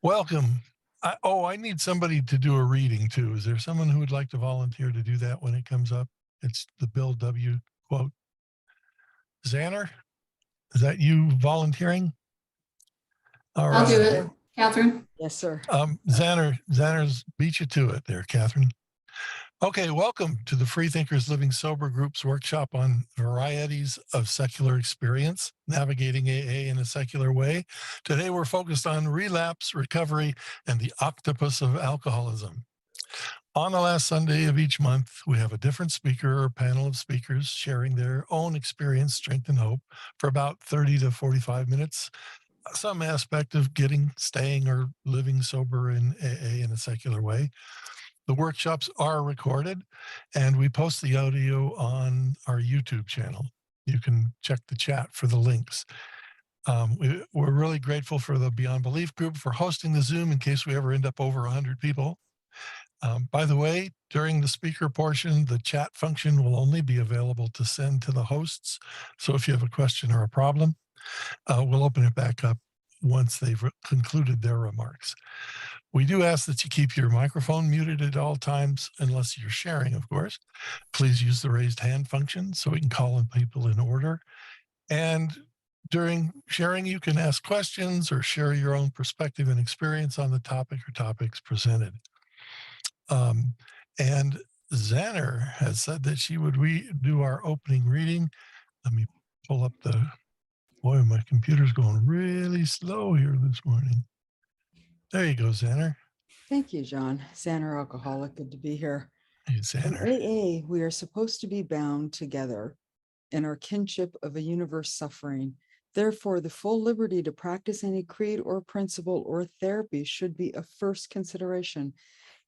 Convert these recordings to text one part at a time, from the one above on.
Welcome. I need somebody to do a reading too. Is there someone who would like to volunteer to do that when it comes up? It's the Bill W. quote. Xander, is that you volunteering? All right. I'll do it, Catherine. Yes, sir. Xander's beat you to it there, Catherine. Okay, welcome to the Freethinkers Living Sober Group's workshop on Varieties of Secular Experience, Navigating AA in a Secular Way. Today we're focused on relapse, recovery, and the octopus of alcoholism. On the last Sunday of each month, we have a different speaker or panel of speakers sharing their own experience, strength, and hope for about 30 to 45 minutes. Some aspect of staying, or living sober in AA in a secular way. The workshops are recorded and we post the audio on our YouTube channel. You can check the chat for the links. We're really grateful for the Beyond Belief group for hosting the Zoom in case we ever end up over 100 people. By the way, during the speaker portion, the chat function will only be available to send to the hosts. So if you have a question or a problem, we'll open it back up once they've concluded their remarks. We do ask that you keep your microphone muted at all times, unless you're sharing, of course. Please use the raised hand function so we can call on people in order. And during sharing, you can ask questions or share your own perspective and experience on the topic or topics presented. And Xander has said that she would do our opening reading. Let me pull up boy, my computer's going really slow here this morning. There you go, Xander. Thank you, John. Xander, alcoholic. Good to be here. Hey, In Xander. AA, we are supposed to be bound together in our kinship of a universe suffering. Therefore, the full liberty to practice any creed or principle or therapy should be a first consideration.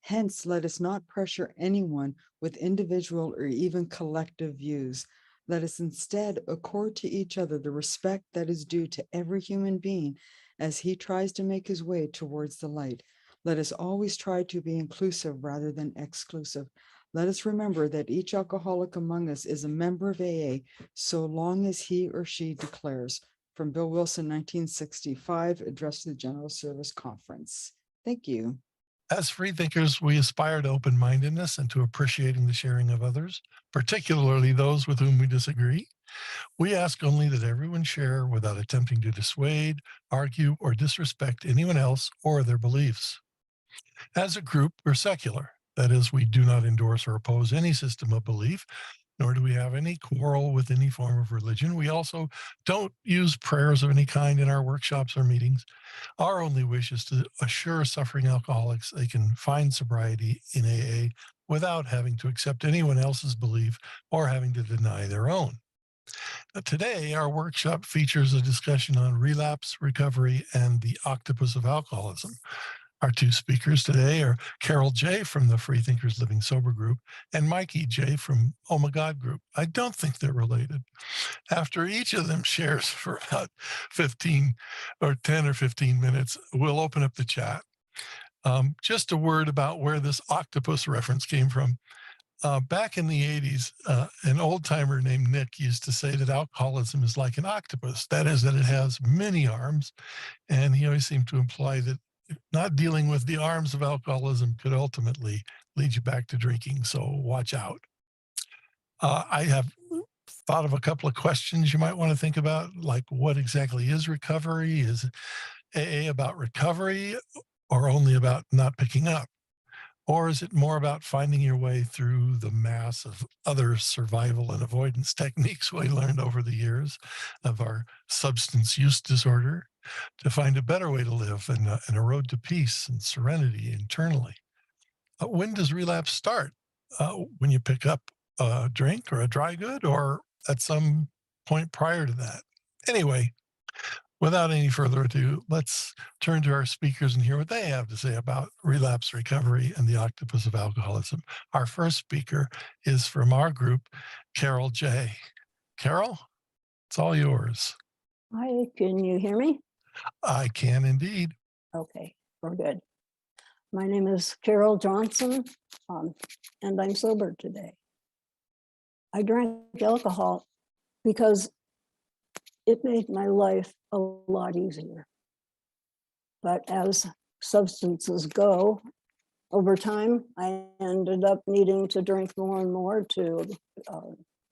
Hence, let us not pressure anyone with individual or even collective views. Let us instead accord to each other the respect that is due to every human being as he tries to make his way towards the light. Let us always try to be inclusive rather than exclusive. Let us remember that each alcoholic among us is a member of AA so long as he or she declares. From Bill Wilson, 1965, address to the General Service Conference. Thank you. As freethinkers, we aspire to open-mindedness and to appreciating the sharing of others, particularly those with whom we disagree. We ask only that everyone share without attempting to dissuade, argue, or disrespect anyone else or their beliefs. As a group, we're secular. That is, we do not endorse or oppose any system of belief, nor do we have any quarrel with any form of religion. We also don't use prayers of any kind in our workshops or meetings. Our only wish is to assure suffering alcoholics they can find sobriety in AA without having to accept anyone else's belief or having to deny their own. Today, our workshop features a discussion on relapse, recovery, and the octopus of alcoholism. Our two speakers today are Carol J from the Freethinkers Living Sober Group and Mikey J from OMAGOD Group. I don't think they're related. After each of them shares for about 10 or 15 minutes, we'll open up the chat. Just a word about where this octopus reference came from. Back in the 80s, an old timer named Nick used to say that alcoholism is like an octopus. That is, that it has many arms. And he always seemed to imply that not dealing with the arms of alcoholism could ultimately lead you back to drinking. So watch out. I have thought of a couple of questions you might want to think about, like what exactly is recovery? Is AA about recovery or only about not picking up? Or is it more about finding your way through the mass of other survival and avoidance techniques we learned over the years of our substance use disorder to find a better way to live and a road to peace and serenity internally? When does relapse start? When you pick up a drink or a dry good, or at some point prior to that? Anyway, without any further ado, let's turn to our speakers and hear what they have to say about relapse, recovery, and the octopus of alcoholism. Our first speaker is from our group, Carol J. Carol, it's all yours. Hi, can you hear me? I can indeed. Okay, we're good. My name is Carol Johnson, and I'm sober today. I drank alcohol because it made my life a lot easier. But as substances go, over time, I ended up needing to drink more and more to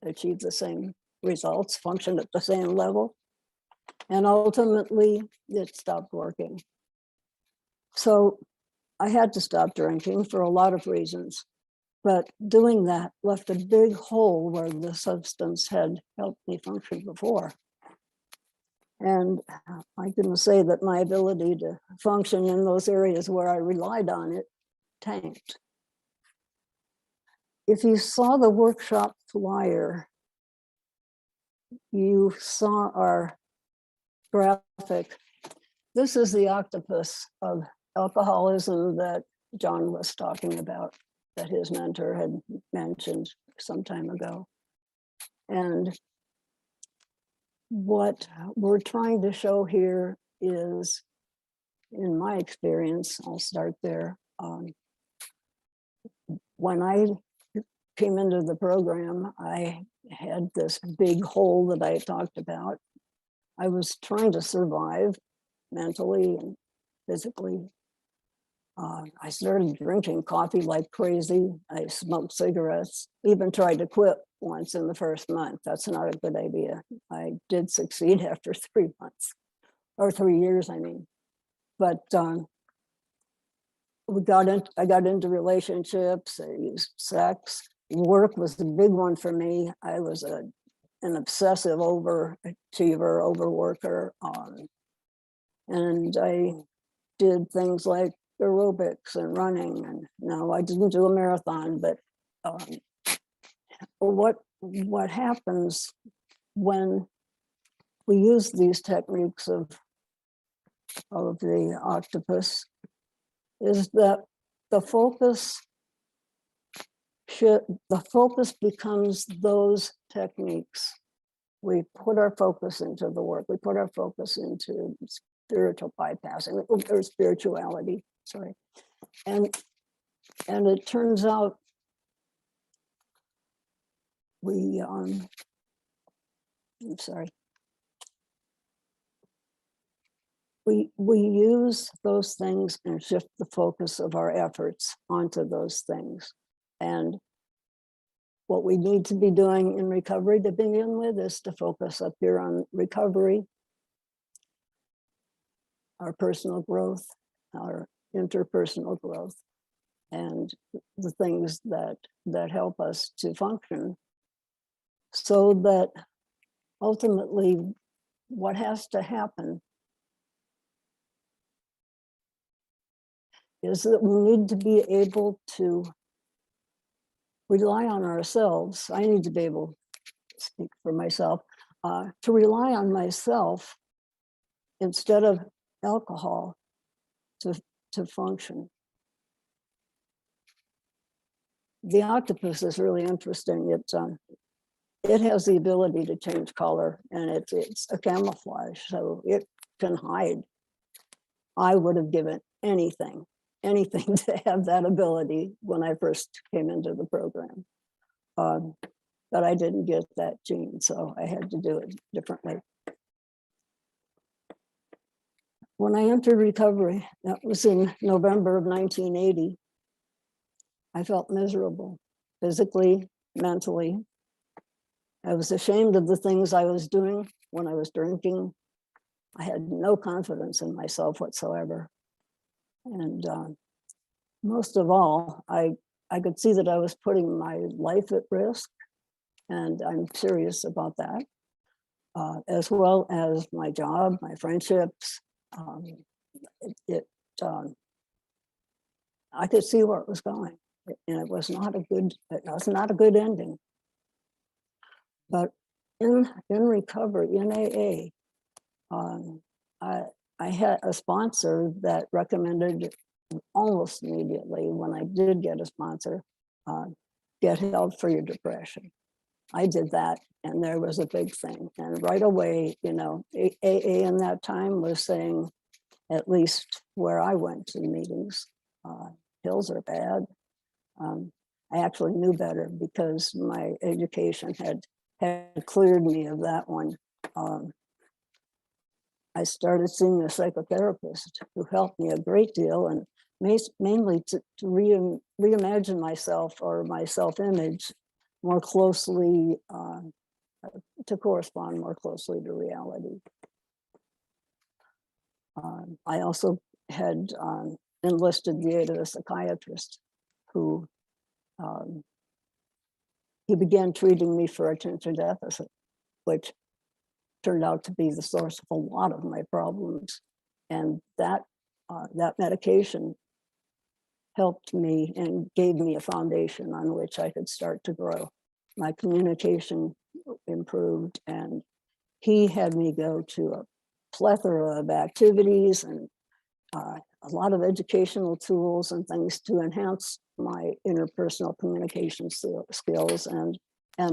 achieve the same results, function at the same level. And ultimately, it stopped working. So I had to stop drinking for a lot of reasons. But doing that left a big hole where the substance had helped me function before. And I can say that my ability to function in those areas where I relied on it tanked. If you saw the workshop flyer, you saw our graphic. This is the octopus of alcoholism that John was talking about, that his mentor had mentioned some time ago. And what we're trying to show here is, in my experience, I'll start there. When I came into the program, I had this big hole that I talked about. I was trying to survive mentally and physically. I started drinking coffee like crazy. I smoked cigarettes, even tried to quit once in the first month. That's not a good idea. I did succeed after 3 months, or 3 years, I mean. But I got into relationships, I used sex. Work was the big one for me. I was an obsessive overachiever, overworker. And I did things like aerobics and running. And no, I didn't do a marathon, but what happens when we use these techniques of the octopus is that the focus becomes those techniques. We put our focus into the work. We put our focus into spiritual bypassing or spirituality. Sorry, and it turns out I'm sorry. We use those things and shift the focus of our efforts onto those things. And what we need to be doing in recovery to begin with is to focus up here on recovery, our personal growth, our interpersonal growth, and the things that help us to function, so that ultimately what has to happen is that we need to be able to rely on ourselves. I need to be able to speak for myself, to rely on myself instead of alcohol to function. The octopus is really interesting. It has the ability to change color, and it's a camouflage, so it can hide. I would have given anything to have that ability when I first came into the program. But I didn't get that gene, so I had to do it differently. When I entered recovery, that was in November of 1980, I felt miserable, physically, mentally. I was ashamed of the things I was doing when I was drinking. I had no confidence in myself whatsoever. And most of all, I could see that I was putting my life at risk, and I'm serious about that, as well as my job, my friendships. I could see where it was going, and it was not a good ending. But in recovery, in AA, I had a sponsor that recommended almost immediately, when I did get a sponsor, get help for your depression. I did that, and there was a big thing. And right away, AA in that time was saying, at least where I went to meetings, pills are bad. I actually knew better because my education had cleared me of that one. I started seeing a psychotherapist who helped me a great deal, and mainly to reimagine myself or my self-image more closely, to correspond more closely to reality. I also had enlisted the aid of a psychiatrist who he began treating me for attention deficit, which turned out to be the source of a lot of my problems. And that medication helped me and gave me a foundation on which I could start to grow. My communication improved, and he had me go to a plethora of activities and a lot of educational tools and things to enhance my interpersonal communication skills and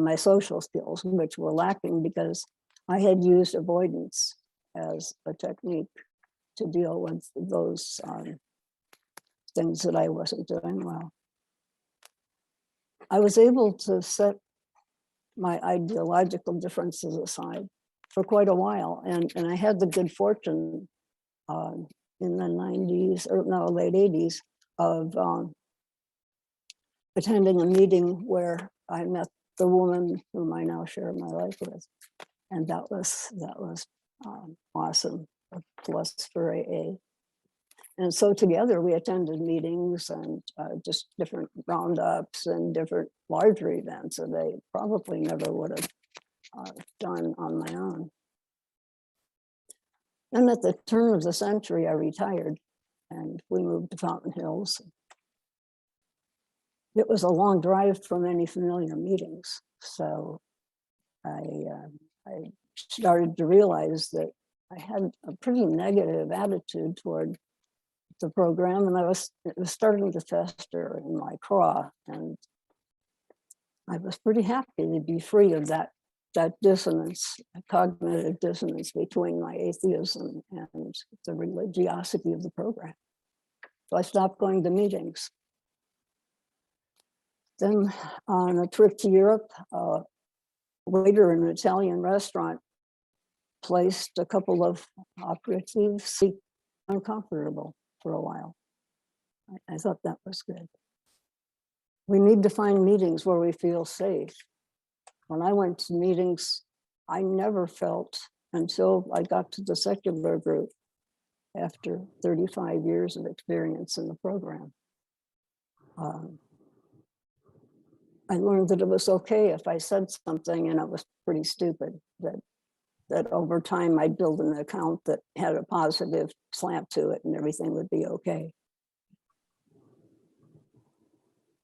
my social skills, which were lacking because I had used avoidance as a technique to deal with those things that I wasn't doing well. I was able to set my ideological differences aside for quite a while, and I had the good fortune in the 90s, or no, late 80s, of attending a meeting where I met the woman whom I now share my life with, and that was awesome, a plus for AA. And so together we attended meetings and just different roundups and different larger events that I probably never would have done on my own. And at the turn of the century, I retired and we moved to Fountain Hills. It was a long drive from any familiar meetings. So I started to realize that I had a pretty negative attitude toward the program, and it was starting to fester in my craw, and I was pretty happy to be free of that dissonance, cognitive dissonance between my atheism and the religiosity of the program. So I stopped going to meetings. Then on a trip to Europe, a waiter in an Italian restaurant placed a couple of operatives uncomfortable for a while. I thought that was good. We need to find meetings where we feel safe. When I went to meetings, I never felt, until I got to the secular group after 35 years of experience in the program. I learned that it was okay if I said something and it was pretty stupid, that over time I'd build an account that had a positive slant to it and everything would be okay.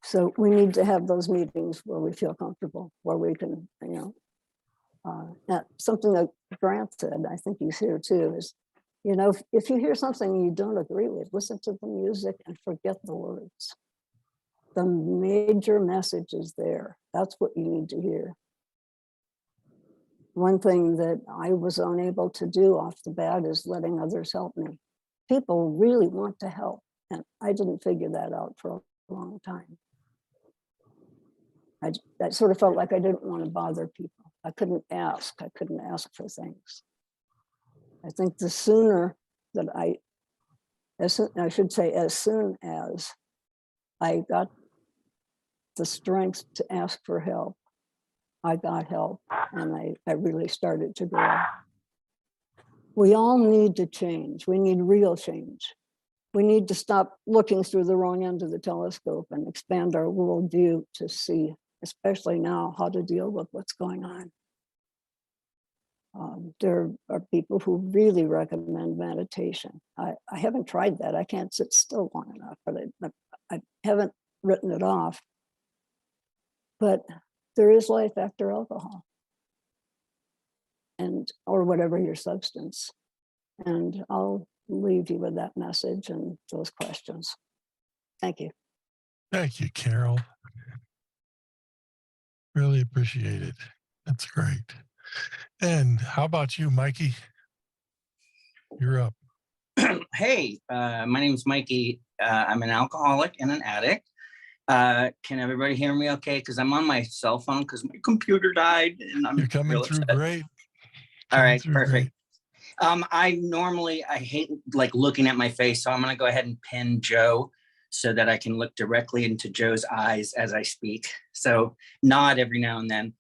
So we need to have those meetings where we feel comfortable, where we can, something that Grant said, I think he's here too, is, if you hear something you don't agree with, listen to the music and forget the words. The major message is there. That's what you need to hear. One thing that I was unable to do off the bat is letting others help me. People really want to help, and I didn't figure that out for a long time. I sort of felt like I didn't want to bother people. I couldn't ask for things. I think the sooner that as soon as I got the strength to ask for help, I got help, and I really started to grow. We all need to change. We need real change. We need to stop looking through the wrong end of the telescope and expand our worldview to see, especially now, how to deal with what's going on. There are people who really recommend meditation. I haven't tried that. I can't sit still long enough, but I haven't written it off. But there is life after alcohol, or whatever your substance. And I'll leave you with that message and those questions. Thank you. Thank you, Carol. Really appreciate it. That's great. And how about you, Mikey? You're up. Hey, my name is Mikey. I'm an alcoholic and an addict. Can everybody hear me okay? Because I'm on my cell phone because my computer died and I'm You're coming through upset. great. All right, perfect. I hate like looking at my face, so I'm going to go ahead and pin Joe so that I can look directly into Joe's eyes as I speak. So nod every now and then.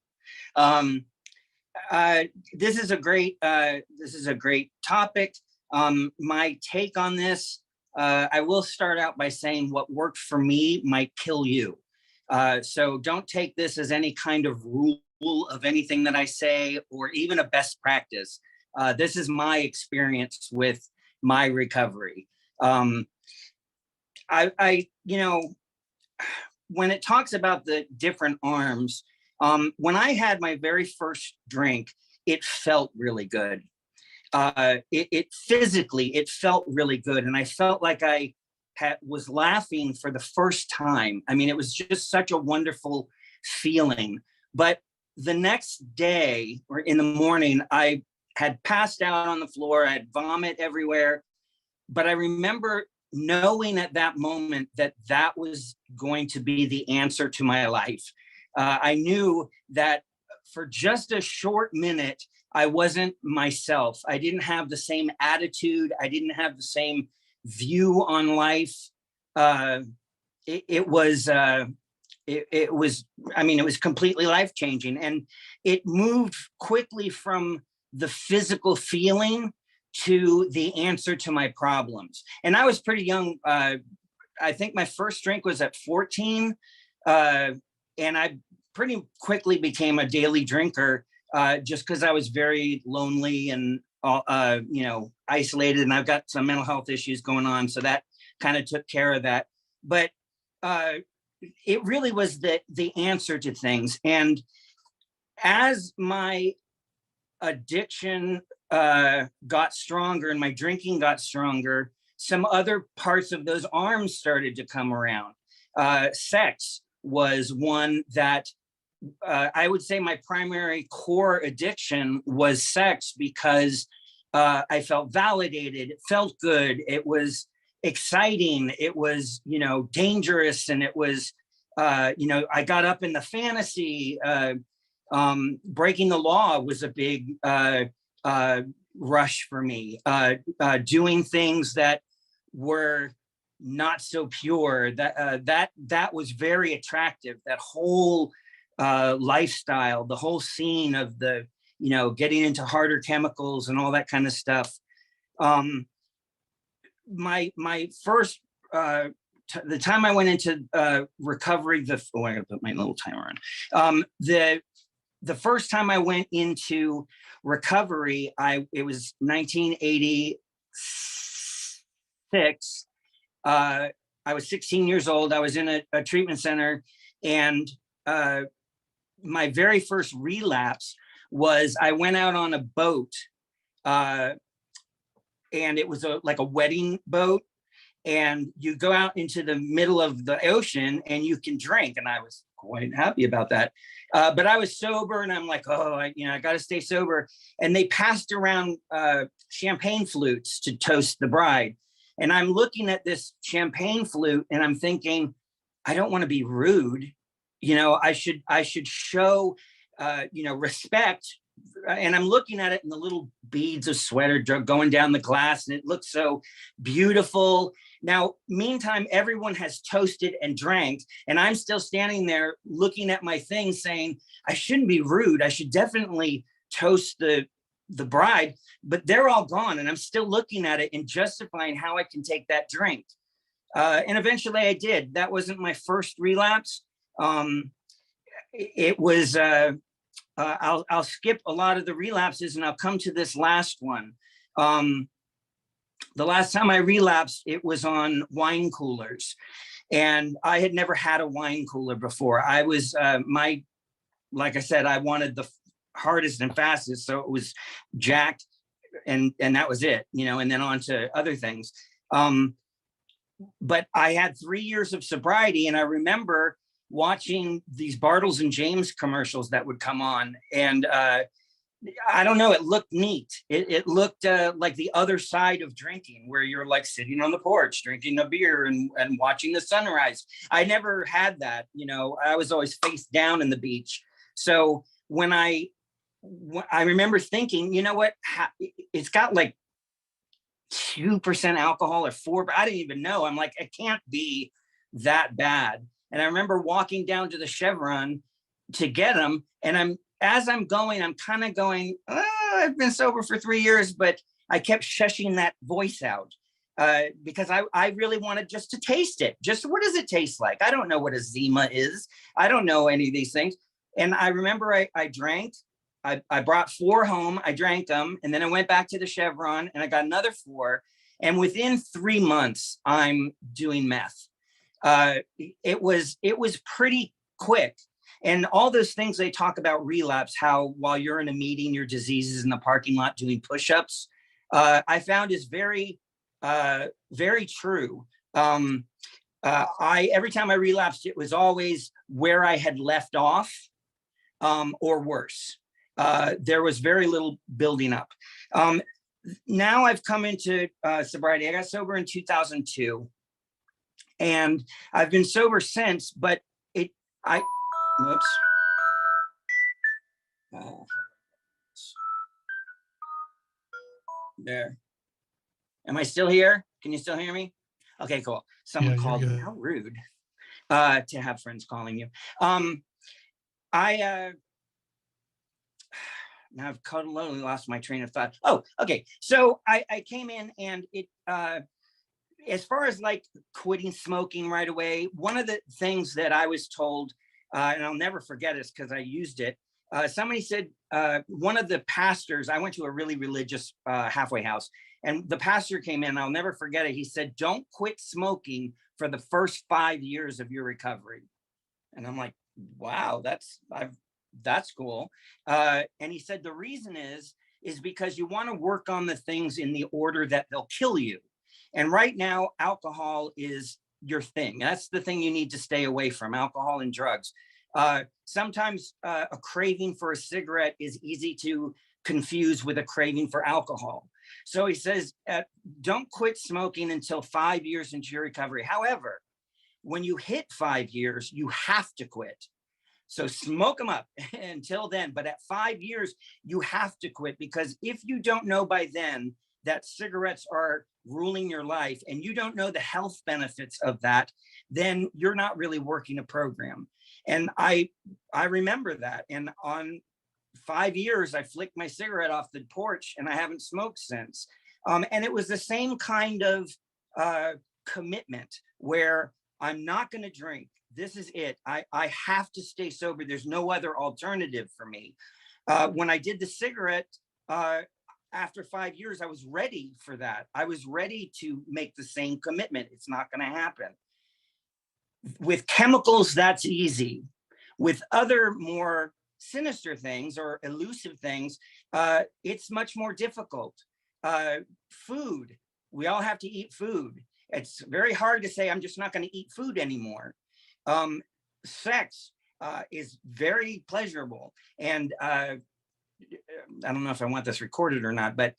This is a great topic. My take on this, I will start out by saying what worked for me might kill you. So don't take this as any kind of rule of anything that I say or even a best practice. This is my experience with my recovery. When it talks about the different arms, when I had my very first drink, it felt really good. It physically, it felt really good. And I felt like I was laughing for the first time. I mean, it was just such a wonderful feeling. But the next day or in the morning, I had passed out on the floor. I had vomit everywhere. But I remember knowing at that moment that that was going to be the answer to my life. I knew that for just a short minute, I wasn't myself. I didn't have the same attitude. I didn't have the same view on life. It was completely life-changing. And it moved quickly from the physical feeling to the answer to my problems. And I was pretty young. I think my first drink was at 14. And I pretty quickly became a daily drinker just because I was very lonely and, isolated. And I've got some mental health issues going on. So that kind of took care of that. But it really was the answer to things. And as my addiction got stronger and my drinking got stronger, some other parts of those arms started to come around. Sex was one that I would say my primary core addiction was sex because I felt validated. It felt good. It was exciting. It was, dangerous. And it was, I got up in the fantasy. Breaking the law was a big rush for me. Doing things that were not so pure, that was very attractive. That whole lifestyle, the whole scene of the, getting into harder chemicals and all that kind of stuff. My first, the time I went into recovery, I gotta put my little timer on. The first time I went into recovery, it was 1986. I was 16 years old. I was in a treatment center, and my very first relapse was I went out on a boat, and it was like a wedding boat, and you go out into the middle of the ocean and you can drink. And I was quite happy about that. But I was sober, and I'm like, I got to stay sober. And they passed around champagne flutes to toast the bride. And I'm looking at this champagne flute and I'm thinking, I don't want to be rude. I should show, respect. And I'm looking at it, and the little beads of sweat are going down the glass, and it looks so beautiful. Now, meantime, everyone has toasted and drank, and I'm still standing there looking at my thing saying, I shouldn't be rude. I should definitely toast the bride, but they're all gone. And I'm still looking at it and justifying how I can take that drink. And eventually I did. That wasn't my first relapse. It was, I'll skip a lot of the relapses and I'll come to this last one. The last time I relapsed, it was on wine coolers, and I had never had a wine cooler before. I was, like I said, I wanted the hardest and fastest. So it was Jack, and that was it, and then on to other things. But I had 3 years of sobriety, and I remember watching these Bartles and James commercials that would come on, and I don't know, it looked neat. It looked like the other side of drinking, where you're like sitting on the porch drinking a beer and watching the sunrise. I never had that. I was always face down in the beach. So when I I remember thinking, you know what, it's got like 2% alcohol or 4%, but I didn't even know. I'm like, it can't be that bad. And I remember walking down to the Chevron to get them. And as I'm going, I'm kind of going, oh, I've been sober for 3 years, but I kept shushing that voice out because I really wanted just to taste it. Just what does it taste like? I don't know what a Zima is. I don't know any of these things. And I remember I drank. I brought 4 home, I drank them, and then I went back to the Chevron and I got another 4. And within 3 months, I'm doing meth. It was pretty quick. And all those things they talk about relapse, how while you're in a meeting, your disease is in the parking lot doing push-ups, I found is very, very true. Every time I relapsed, it was always where I had left off or worse. There was very little building up. Now I've come into sobriety. I got sober in 2002, and I've been sober since. But whoops. There. Am I still here? Can you still hear me? Okay, cool. Someone called me. How rude to have friends calling you. Now I've totally lost my train of thought. Oh, okay. So I came in, and it, as far as like quitting smoking right away, one of the things that I was told, and I'll never forget this because I used it. Somebody said, one of the pastors, I went to a really religious halfway house, and the pastor came in, I'll never forget it. He said, don't quit smoking for the first 5 years of your recovery. And I'm like, wow, that's cool. And he said, the reason is because you want to work on the things in the order that they'll kill you. And right now, alcohol is your thing. That's the thing you need to stay away from, alcohol and drugs. Sometimes a craving for a cigarette is easy to confuse with a craving for alcohol. So he says, don't quit smoking until 5 years into your recovery. However, when you hit 5 years, you have to quit. So smoke them up until then. But at 5 years, you have to quit, because if you don't know by then that cigarettes are ruling your life and you don't know the health benefits of that, then you're not really working a program. And I remember that. And on 5 years, I flicked my cigarette off the porch and I haven't smoked since. And it was the same kind of commitment where I'm not going to drink. This is it. I have to stay sober. There's no other alternative for me. When I did the cigarette, after 5 years, I was ready for that. I was ready to make the same commitment. It's not going to happen. With chemicals, that's easy. With other more sinister things or elusive things, it's much more difficult. Food, we all have to eat food. It's very hard to say, I'm just not going to eat food anymore. Sex is very pleasurable. And I don't know if I want this recorded or not, but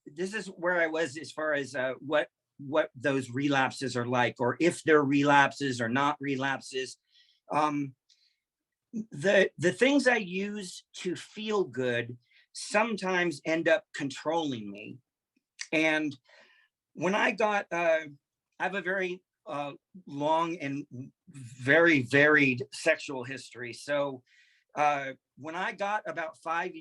this is where I was as far as what those relapses are like, or if they're relapses or not relapses. The things I use to feel good sometimes end up controlling me. And when I have a very long and very varied sexual history. So when I got about 5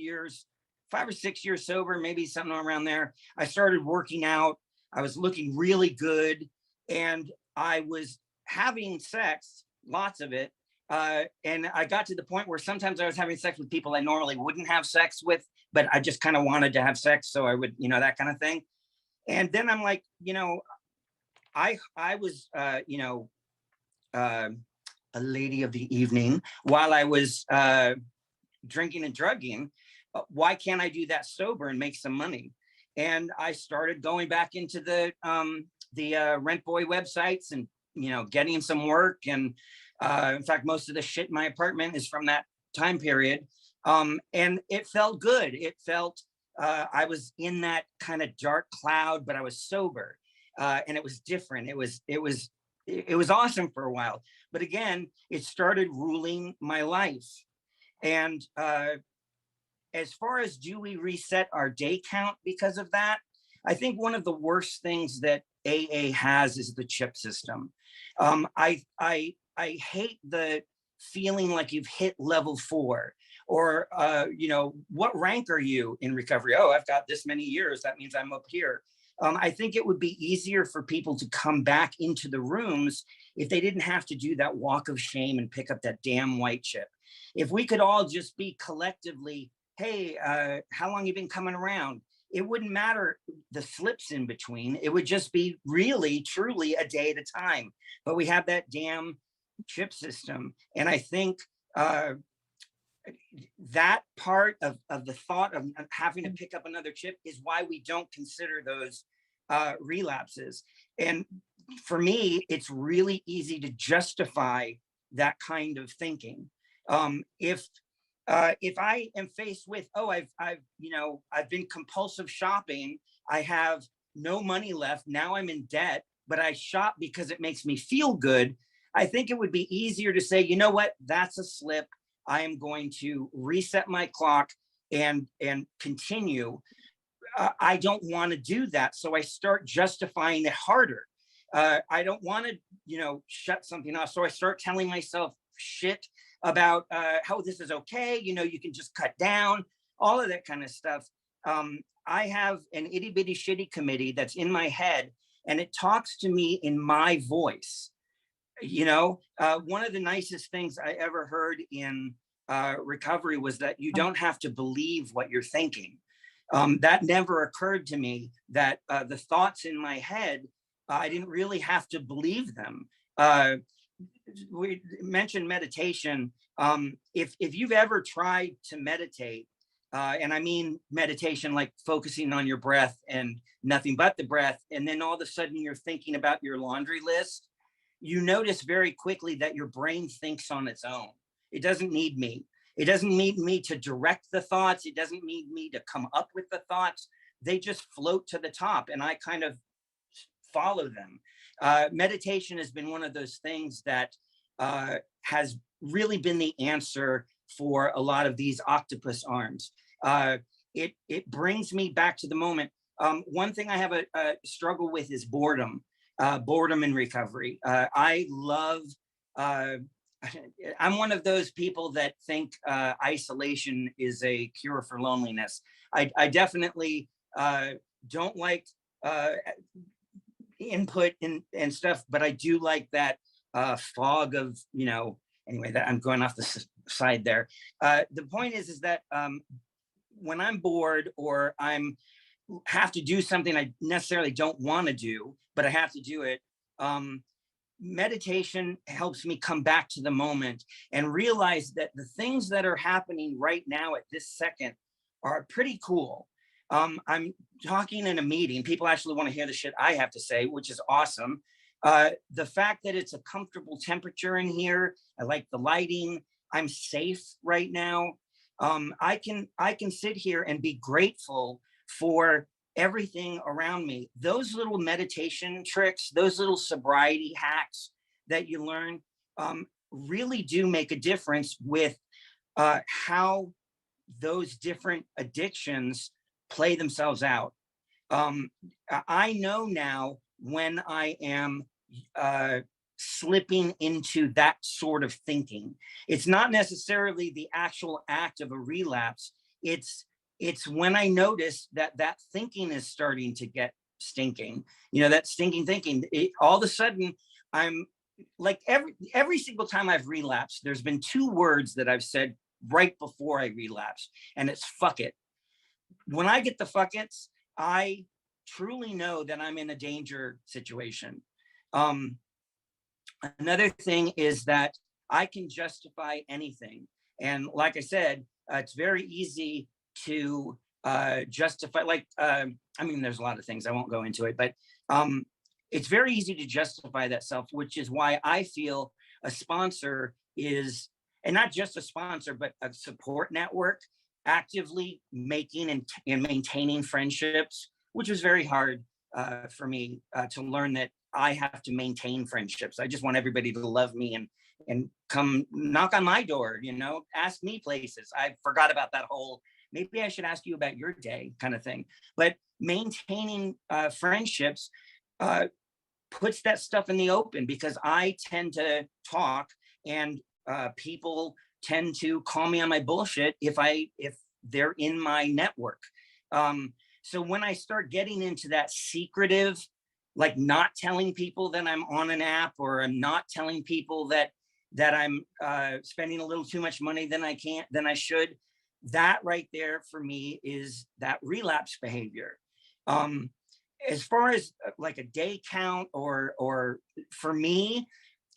or 6 years sober, maybe something around there, I started working out. I was looking really good, and I was having sex, lots of it. And I got to the point where sometimes I was having sex with people I normally wouldn't have sex with, but I just kind of wanted to have sex. So I would, that kind of thing. And then I'm like, I was, a lady of the evening while I was drinking and drugging. Why can't I do that sober and make some money? And I started going back into the rent boy websites and, getting some work. And in fact, most of the shit in my apartment is from that time period. And it felt good. It felt, I was in that kind of dark cloud, but I was sober. And it was different. It was awesome for a while. But again, it started ruling my life. And as far as do we reset our day count because of that, I think one of the worst things that AA has is the chip system. I hate the feeling like you've hit level 4, or what rank are you in recovery? Oh, I've got this many years. That means I'm up here. I think it would be easier for people to come back into the rooms if they didn't have to do that walk of shame and pick up that damn white chip. If we could all just be collectively, hey, how long you been coming around? It wouldn't matter the slips in between. It would just be really, truly a day at a time. But we have that damn chip system. And I think that part of the thought of having to pick up another chip is why we don't consider those relapses. And for me, it's really easy to justify that kind of thinking. If I am faced with, oh, I've been compulsive shopping, I have no money left, now I'm in debt, but I shop because it makes me feel good, I think it would be easier to say, you know what, that's a slip. I am going to reset my clock and continue. I don't want to do that. So I start justifying it harder. I don't want to, shut something off. So I start telling myself shit about how this is okay. You can just cut down, all of that kind of stuff. I have an itty bitty shitty committee that's in my head, and it talks to me in my voice. One of the nicest things I ever heard in recovery was that you don't have to believe what you're thinking. That never occurred to me, that the thoughts in my head, I didn't really have to believe them. We mentioned meditation. If you've ever tried to meditate, and I mean meditation like focusing on your breath and nothing but the breath, and then all of a sudden you're thinking about your laundry list, you notice very quickly that your brain thinks on its own. It doesn't need me. It doesn't need me to direct the thoughts. It doesn't need me to come up with the thoughts. They just float to the top, and I kind of follow them. Meditation has been one of those things that has really been the answer for a lot of these octopus arms. It brings me back to the moment. One thing I have a struggle with is boredom. Boredom in recovery. I love, I'm one of those people that think isolation is a cure for loneliness. I definitely don't like input and stuff, but I do like that fog of, anyway, that I'm going off the side there. The point is that when I'm bored or have to do something I necessarily don't want to do, but I have to do it, meditation helps me come back to the moment and realize that the things that are happening right now at this second are pretty cool. I'm talking in a meeting. People actually want to hear the shit I have to say, which is awesome. The fact that it's a comfortable temperature in here, I like the lighting, I'm safe right now. I can sit here and be grateful for everything around me. Those little meditation tricks, those little sobriety hacks that you learn really do make a difference with how those different addictions play themselves out. I know now when I am slipping into that sort of thinking. It's not necessarily the actual act of a relapse. It's when I notice that thinking is starting to get stinking, that stinking thinking. All of a sudden, I'm like every single time I've relapsed, there's been 2 words that I've said right before I relapsed, and it's fuck it. When I get the fuck it's, I truly know that I'm in a danger situation. Another thing is that I can justify anything. And like I said, it's very easy to justify, there's a lot of things, I won't go into it, but it's very easy to justify that self, which is why I feel a sponsor is, and not just a sponsor, but a support network, actively making and maintaining friendships, which was very hard for me to learn that I have to maintain friendships. I just want everybody to love me and come knock on my door, ask me places. I forgot about that whole, maybe I should ask you about your day kind of thing. But maintaining friendships puts that stuff in the open, because I tend to talk, and people tend to call me on my bullshit if they're in my network. So when I start getting into that secretive, like not telling people that I'm on an app, or I'm not telling people that I'm spending a little too much money than I should, that right there for me is that relapse behavior. As far as like a day count, or for me,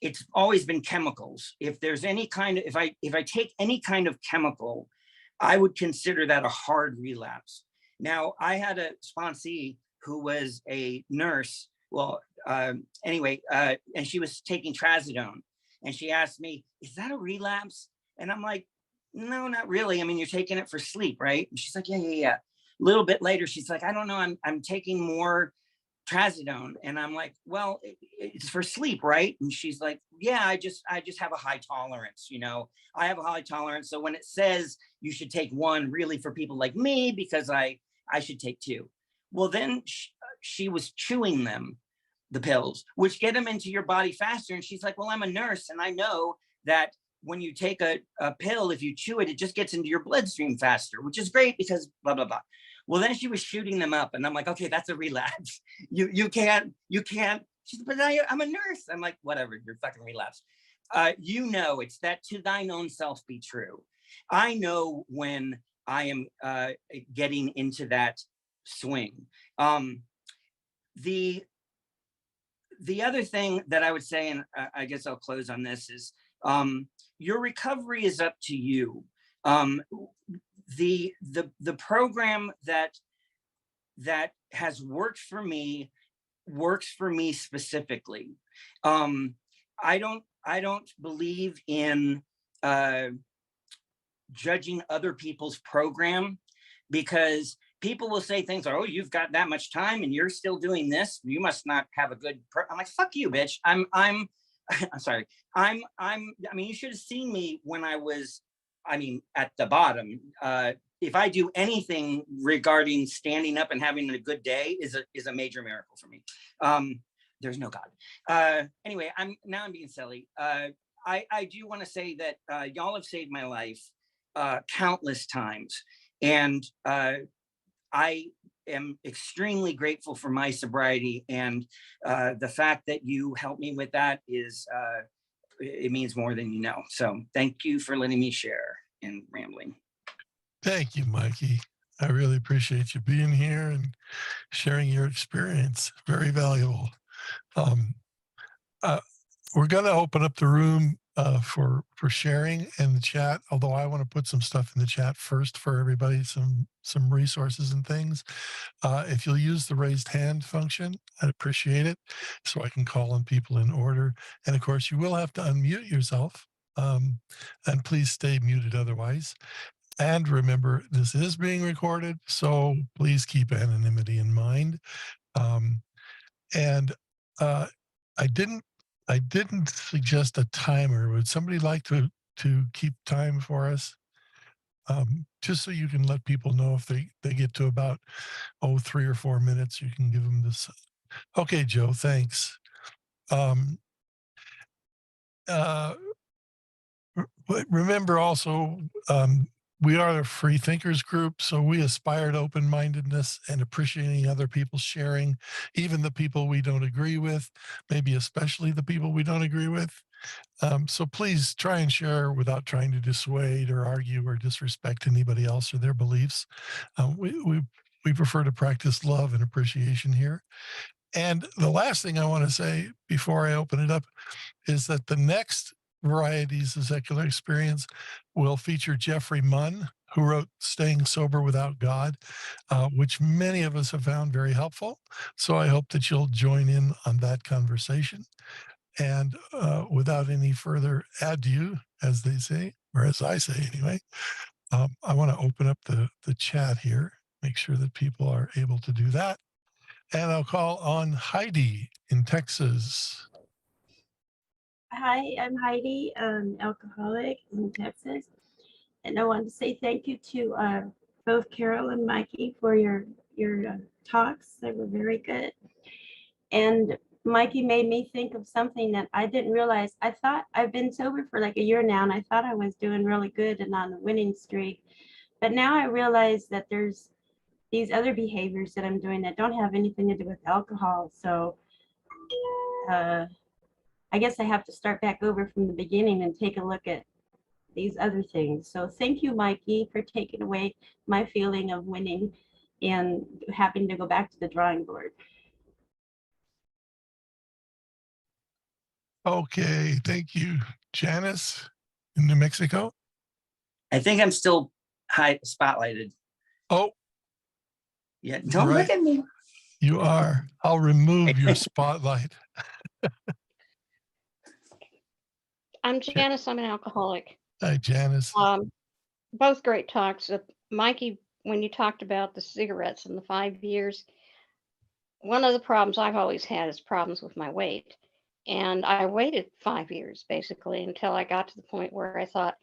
it's always been chemicals. If there's any kind of, if I take any kind of chemical, I would consider that a hard relapse. Now, I had a sponsee who was a nurse. Well, anyway, and she was taking trazodone, and she asked me, "Is that a relapse?" And I'm like, "No, not really. I mean, you're taking it for sleep, right?" And she's like, "Yeah." A little bit later, she's like, "I don't know. I'm taking more trazodone," and I'm like, "Well, it's for sleep, right?" And she's like, "Yeah, I just have a high tolerance. I have a high tolerance. So when it says you should take one, really for people like me, because I should take two." Well, then she was chewing them, the pills, which get them into your body faster. And she's like, "Well, I'm a nurse, and I know that when you take a pill, if you chew it, it just gets into your bloodstream faster, which is great because blah, blah, blah." Well, then she was shooting them up, and I'm like, "Okay, that's a relapse. You can't." She's like, "But I'm a nurse." I'm like, "Whatever, you're fucking relapse." It's that to thine own self be true. I know when I am getting into that swing. The other thing that I would say, and I guess I'll close on this, is your recovery is up to you. The program that has worked for me works for me specifically. I don't believe in judging other people's program, because people will say things like, "Oh, you've got that much time and you're still doing this. You must not have a good." I'm like, "Fuck you, bitch. I'm I'm sorry. I mean, you should have seen me when I was, at the bottom. If I do anything regarding standing up and having a good day is a major miracle for me. There's no God. Anyway, I'm being silly. I do want to say that y'all have saved my life countless times, and I am extremely grateful for my sobriety, and the fact that you helped me with that is it means more than you know. So thank you for letting me share and rambling. Thank you, Mikey. I really appreciate you being here and sharing your experience. Very valuable. We're going to open up the room for sharing in the chat, although I want to put some stuff in the chat first for everybody, some resources and things. If you'll use the raised hand function, I'd appreciate it, so I can call on people in order. And of course, you will have to unmute yourself, and please stay muted otherwise. And remember, this is being recorded, so please keep anonymity in mind. And I didn't suggest a timer. Would somebody like to keep time for us? Just so you can let people know if they get to about 3 or 4 minutes, you can give them this. Okay, Joe, thanks. Remember also, we are a Freethinkers group, so we aspire to open-mindedness and appreciating other people's sharing, even the people we don't agree with, maybe especially the people we don't agree with. So please try and share without trying to dissuade or argue or disrespect anybody else or their beliefs. We prefer to practice love and appreciation here. And the last thing I want to say before I open it up is that the next Varieties of Secular Experience will feature Jeffrey Munn, who wrote Staying Sober Without God, which many of us have found very helpful. So I hope that you'll join in on that conversation. And without any further ado, as they say, or as I say anyway, I want to open up the chat here, make sure that people are able to do that. And I'll call on Heidi in Texas. Hi, I'm Heidi, alcoholic in Texas. And I want to say thank you to both Carol and Mikey for your talks. They were very good. And Mikey made me think of something that I didn't realize. I thought I've been sober for like a year now, and I thought I was doing really good and on the winning streak. But now I realize that there's these other behaviors that I'm doing that don't have anything to do with alcohol. So I guess I have to start back over from the beginning and take a look at these other things. So thank you, Mikey, for taking away my feeling of winning and having to go back to the drawing board. Okay, thank you. Janice in New Mexico. I think I'm still high spotlighted. Oh, Yeah, don't look right. at me. You are. I'll remove your spotlight. I'm Janice. I'm an alcoholic. Hi, Janice. Both great talks. Mikey, when you talked about the cigarettes in the 5 years, one of the problems I've always had is problems with my weight. And I waited 5 years basically until I got to the point where I thought,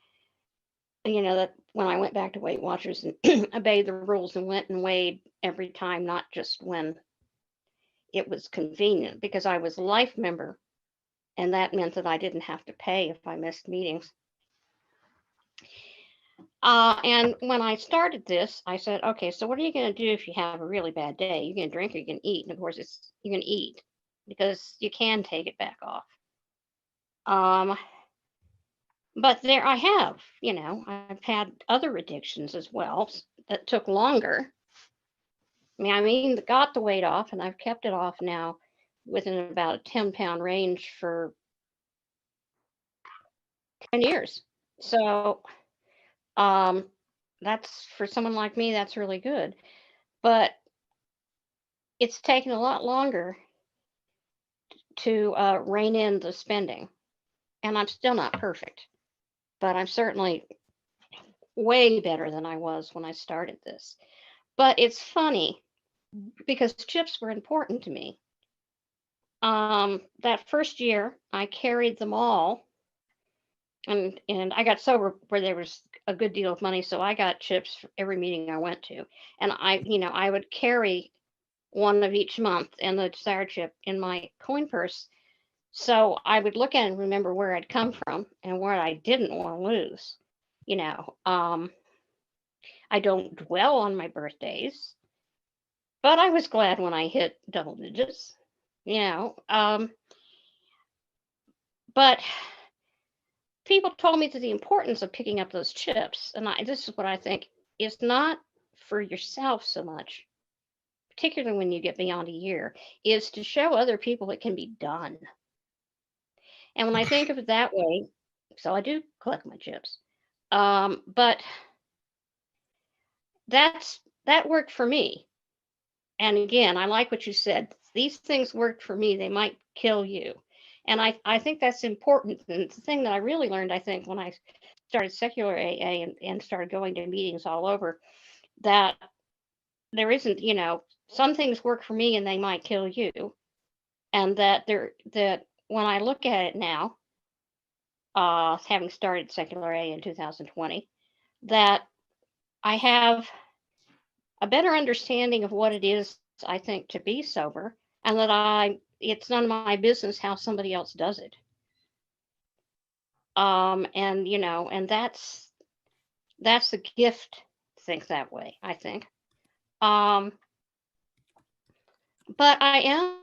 that when I went back to Weight Watchers and obeyed the rules and went and weighed every time, not just when it was convenient, because I was a life member. And that meant that I didn't have to pay if I missed meetings. And when I started this, I said, okay, so what are you going to do if you have a really bad day? You're going to drink or you're going to eat. And of course, you're going to eat because you can take it back off. But there I have, I've had other addictions as well that took longer. I got the weight off and I've kept it off now within about a 10-pound range for 10 years. So that's, for someone like me, that's really good. But it's taken a lot longer to rein in the spending. And I'm still not perfect, but I'm certainly way better than I was when I started this. But it's funny because chips were important to me. That first year, I carried them all. And I got sober where there was a good deal of money, so I got chips for every meeting I went to. And I would carry one of each month and the desired chip in my coin purse. So I would look at it and remember where I'd come from and where I didn't want to lose. I don't dwell on my birthdays, but I was glad when I hit double digits, but people told me that the importance of picking up those chips, and this is what I think, is not for yourself so much, particularly when you get beyond a year, is to show other people it can be done. And when I think of it that way, so I do collect my chips, but that worked for me. And again, I like what you said. These things worked for me. They might kill you. And I think that's important. And the thing that I really learned, I think, when I started secular AA and started going to meetings all over, that there isn't, some things work for me and they might kill you. And that when I look at it now, having started secular AA in 2020, that I have a better understanding of what it is, I think, to be sober, and that it's none of my business how somebody else does it. And that's the gift to think that way, I think. But I am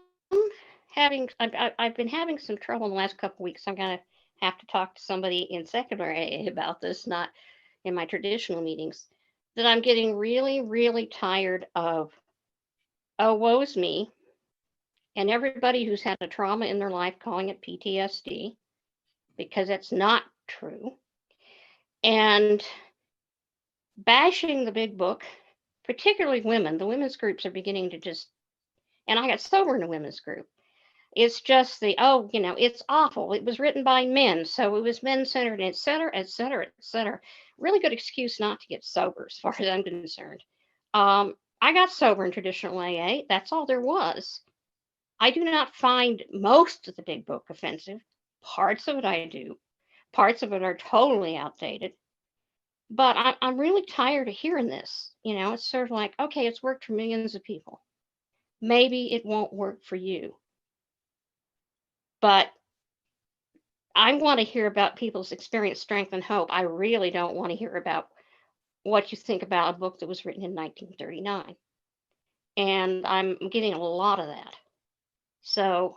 I've been having some trouble in the last couple of weeks. I'm going to have to talk to somebody in secular AA about this, not in my traditional meetings, that I'm getting really, really tired of, oh, woe's me, and everybody who's had a trauma in their life calling it PTSD, because it's not true, and bashing the big book, particularly women. The women's groups are beginning to and I got sober in a women's group. It's just it's awful. It was written by men, so it was men-centered, et cetera, et cetera, et cetera. Really good excuse not to get sober, as far as I'm concerned. I got sober in traditional AA. That's all there was. I do not find most of the big book offensive. Parts of it I do. Parts of it are totally outdated. But I'm really tired of hearing this. It's sort of like, okay, it's worked for millions of people. Maybe it won't work for you. But I want to hear about people's experience, strength, and hope. I really don't want to hear about what you think about a book that was written in 1939. And I'm getting a lot of that. So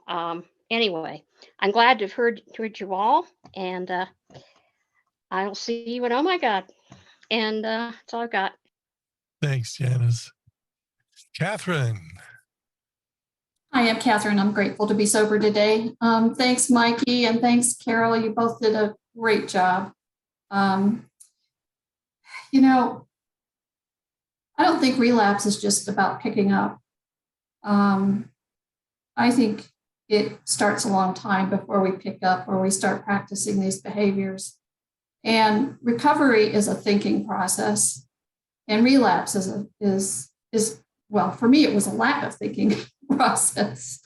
anyway, I'm glad to have heard you all, and I'll see you at OMAGOD. And that's all I've got. Thanks, Janice. Catherine. Hi, I'm Catherine. I'm grateful to be sober today. Thanks, Mikey, and thanks, Carol. You both did a great job. I don't think relapse is just about picking up. I think it starts a long time before we pick up or we start practicing these behaviors. And recovery is a thinking process, and relapse is well, for me, it was a lack of thinking process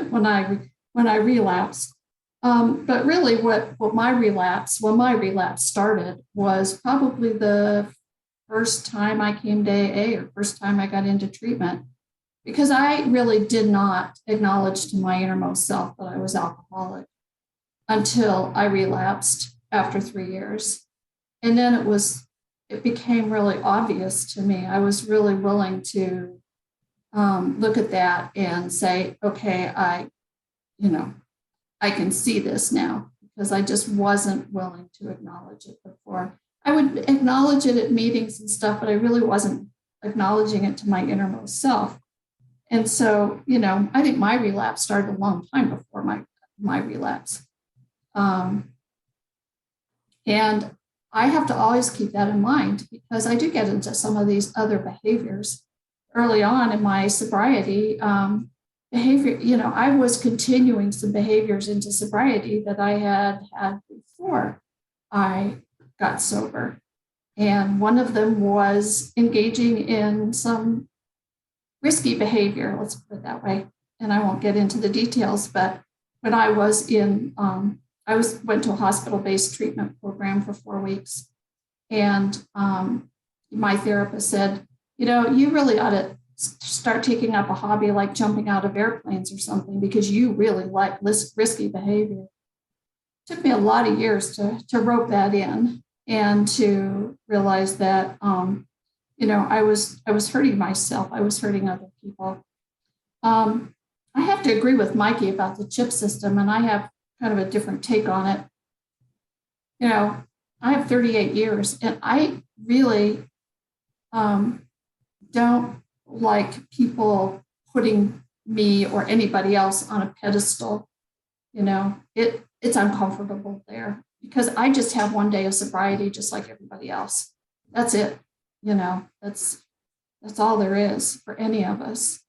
when I relapsed. But really, when my relapse started was probably the first time I came to AA or first time I got into treatment, because I really did not acknowledge to my innermost self that I was alcoholic until I relapsed after 3 years. And then it became really obvious to me. I was really willing to look at that and say, okay, I can see this now, because I just wasn't willing to acknowledge it before. I would acknowledge it at meetings and stuff, but I really wasn't acknowledging it to my innermost self. And so, I think my relapse started a long time before my relapse. And I have to always keep that in mind, because I do get into some of these other behaviors early on in my sobriety. Behavior, I was continuing some behaviors into sobriety that I had before I got sober. And one of them was engaging in some risky behavior, let's put it that way. And I won't get into the details, but when I was went to a hospital-based treatment program for 4 weeks. And my therapist said, you really ought to start taking up a hobby like jumping out of airplanes or something, because you really like risky behavior. It took me a lot of years to rope that in and to realize that, I was hurting myself. I was hurting other people. I have to agree with Mikey about the chip system, and I have kind of a different take on it. I have 38 years, and I really don't like people putting me or anybody else on a pedestal. It's uncomfortable there, because I just have one day of sobriety just like everybody else. That's it. That's all there is for any of us.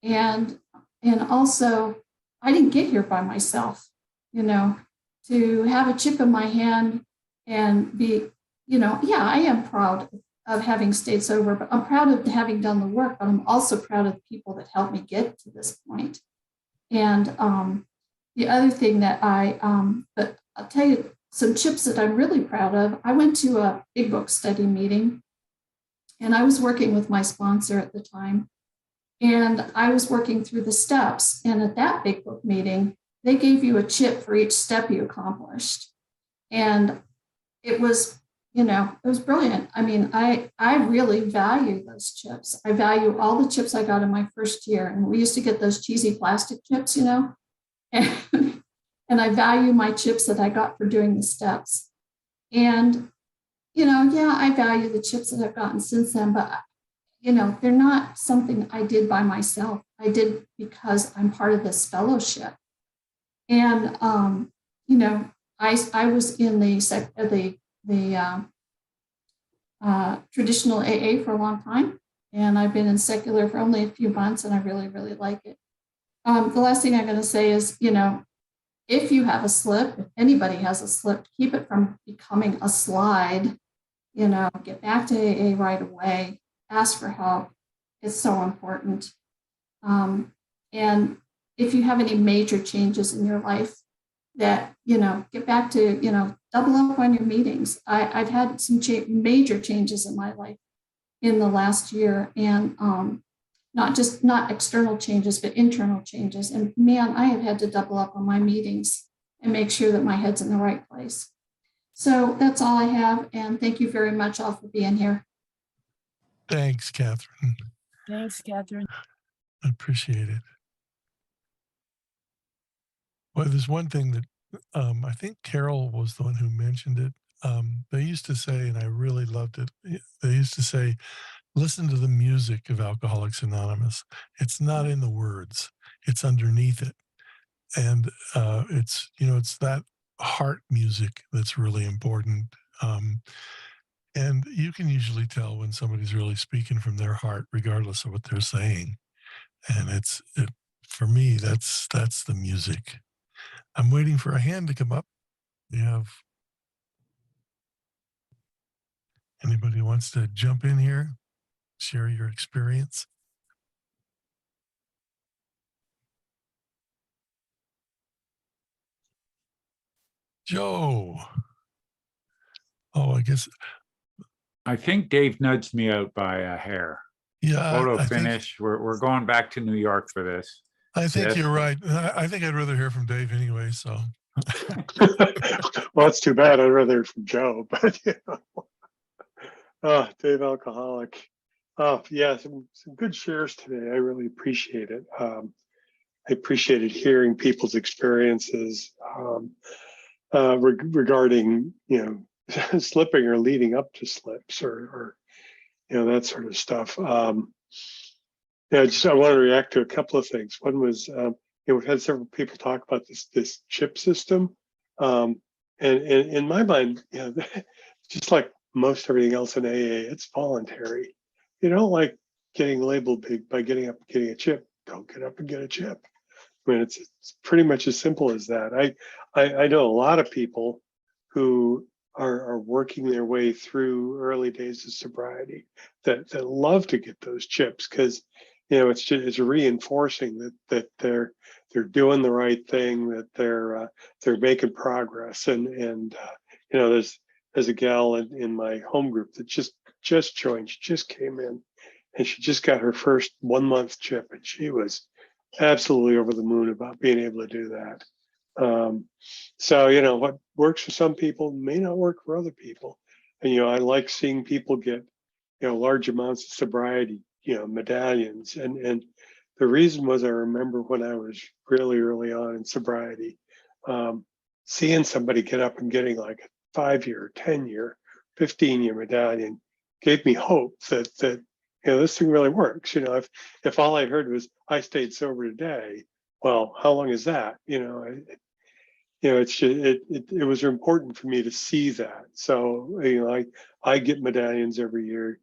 And also, I didn't get here by myself. To have a chip in my hand and be, I am proud of having stayed sober, but I'm proud of having done the work, but I'm also proud of the people that helped me get to this point. And the other thing that but I'll tell you some chips that I'm really proud of. I went to a big book study meeting, and I was working with my sponsor at the time, and I was working through the steps. And at that big book meeting, they gave you a chip for each step you accomplished. And it was, it was brilliant. I mean, I really value those chips. I value all the chips I got in my first year. And we used to get those cheesy plastic chips, and I value my chips that I got for doing the steps. And, I value the chips that I've gotten since then, but, they're not something I did by myself. I did because I'm part of this fellowship. And, I was in the traditional AA for a long time, and I've been in secular for only a few months, and I really, really like it. The last thing I'm going to say is, if you have a slip, if anybody has a slip, keep it from becoming a slide. Get back to AA right away, ask for help. is so important. And if you have any major changes in your life, that, get back to, double up on your meetings. I've had some major changes in my life in the last year, and not external changes, but internal changes. And man, I have had to double up on my meetings and make sure that my head's in the right place. So that's all I have. And thank you very much all for being here. Thanks, Catherine. Thanks, Catherine. I appreciate it. Well, there's one thing that I think Carol was the one who mentioned it. They used to say, and I really loved it, they used to say, listen to the music of Alcoholics Anonymous. It's not in the words, it's underneath it. And it's that heart music that's really important. And you can usually tell when somebody's really speaking from their heart, regardless of what they're saying. And for me, that's the music. I'm waiting for a hand to come up. We have anybody who wants to jump in here, share your experience? Joe. Oh, I guess. I think Dave nudged me out by a hair. Yeah, Photo I finish. We're going back to New York for this. think Yes. you're right. I think I'd rather hear from Dave anyway. So. Well, it's too bad. I'd rather hear from Joe, but Dave Alcoholic. Yeah, some good shares today. I really appreciate it. I appreciated hearing people's experiences regarding, slipping or leading up to slips or that sort of stuff. I want to react to a couple of things. One was, we've had several people talk about this chip system, and in my mind, just like most everything else in AA, it's voluntary. You don't like getting labeled by getting up and getting a chip. Don't get up and get a chip. I mean, it's pretty much as simple as that. I know a lot of people who are working their way through early days of sobriety that love to get those chips because it's reinforcing that they're doing the right thing, that they're making progress. And there's a gal in my home group that just joined, she just came in, and she just got her first 1 month chip, and she was absolutely over the moon about being able to do that. So what works for some people may not work for other people. And I like seeing people get large amounts of sobriety, medallions. And the reason was, I remember when I was really early on in sobriety, seeing somebody get up and getting like a 5-year, 10-year, 15-year medallion gave me hope that this thing really works. If all I heard was I stayed sober today, well, how long is that? It was important for me to see that. So I get medallions every year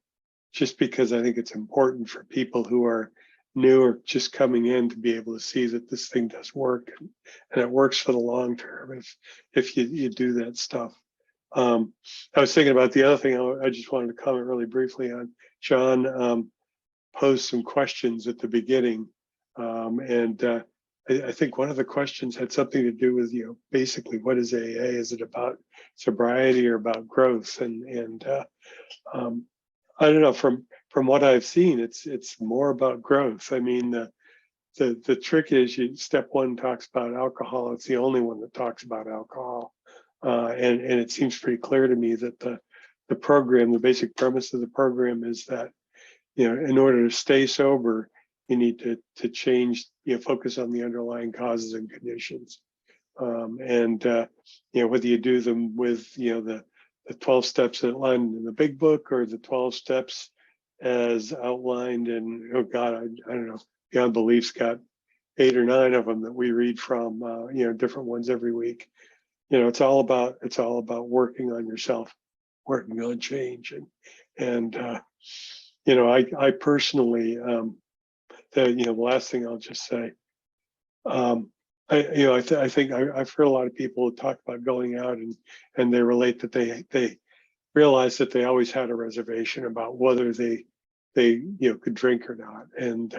just because I think it's important for people who are new or just coming in to be able to see that this thing does work, and it works for the long term if you do that stuff. I was thinking about the other thing I just wanted to comment really briefly on. John posed some questions at the beginning, and I think one of the questions had something to do with basically what is AA? Is it about sobriety or about growth? And I don't know, from what I've seen, it's more about growth. I mean, the trick is step one talks about alcohol. It's the only one that talks about alcohol. And it seems pretty clear to me that the program, the basic premise of the program is that, in order to stay sober, you need to change, focus on the underlying causes and conditions. And whether you do them with, the 12 steps outlined in the big book or the 12 steps as outlined in, oh God, I don't know, Beyond Belief's got 8 or 9 of them that we read from, different ones every week. It's all about working on yourself, working on change. And I personally, the last thing I'll just say, I think I've heard a lot of people talk about going out and they relate that they realize that they always had a reservation about whether they they could drink or not. And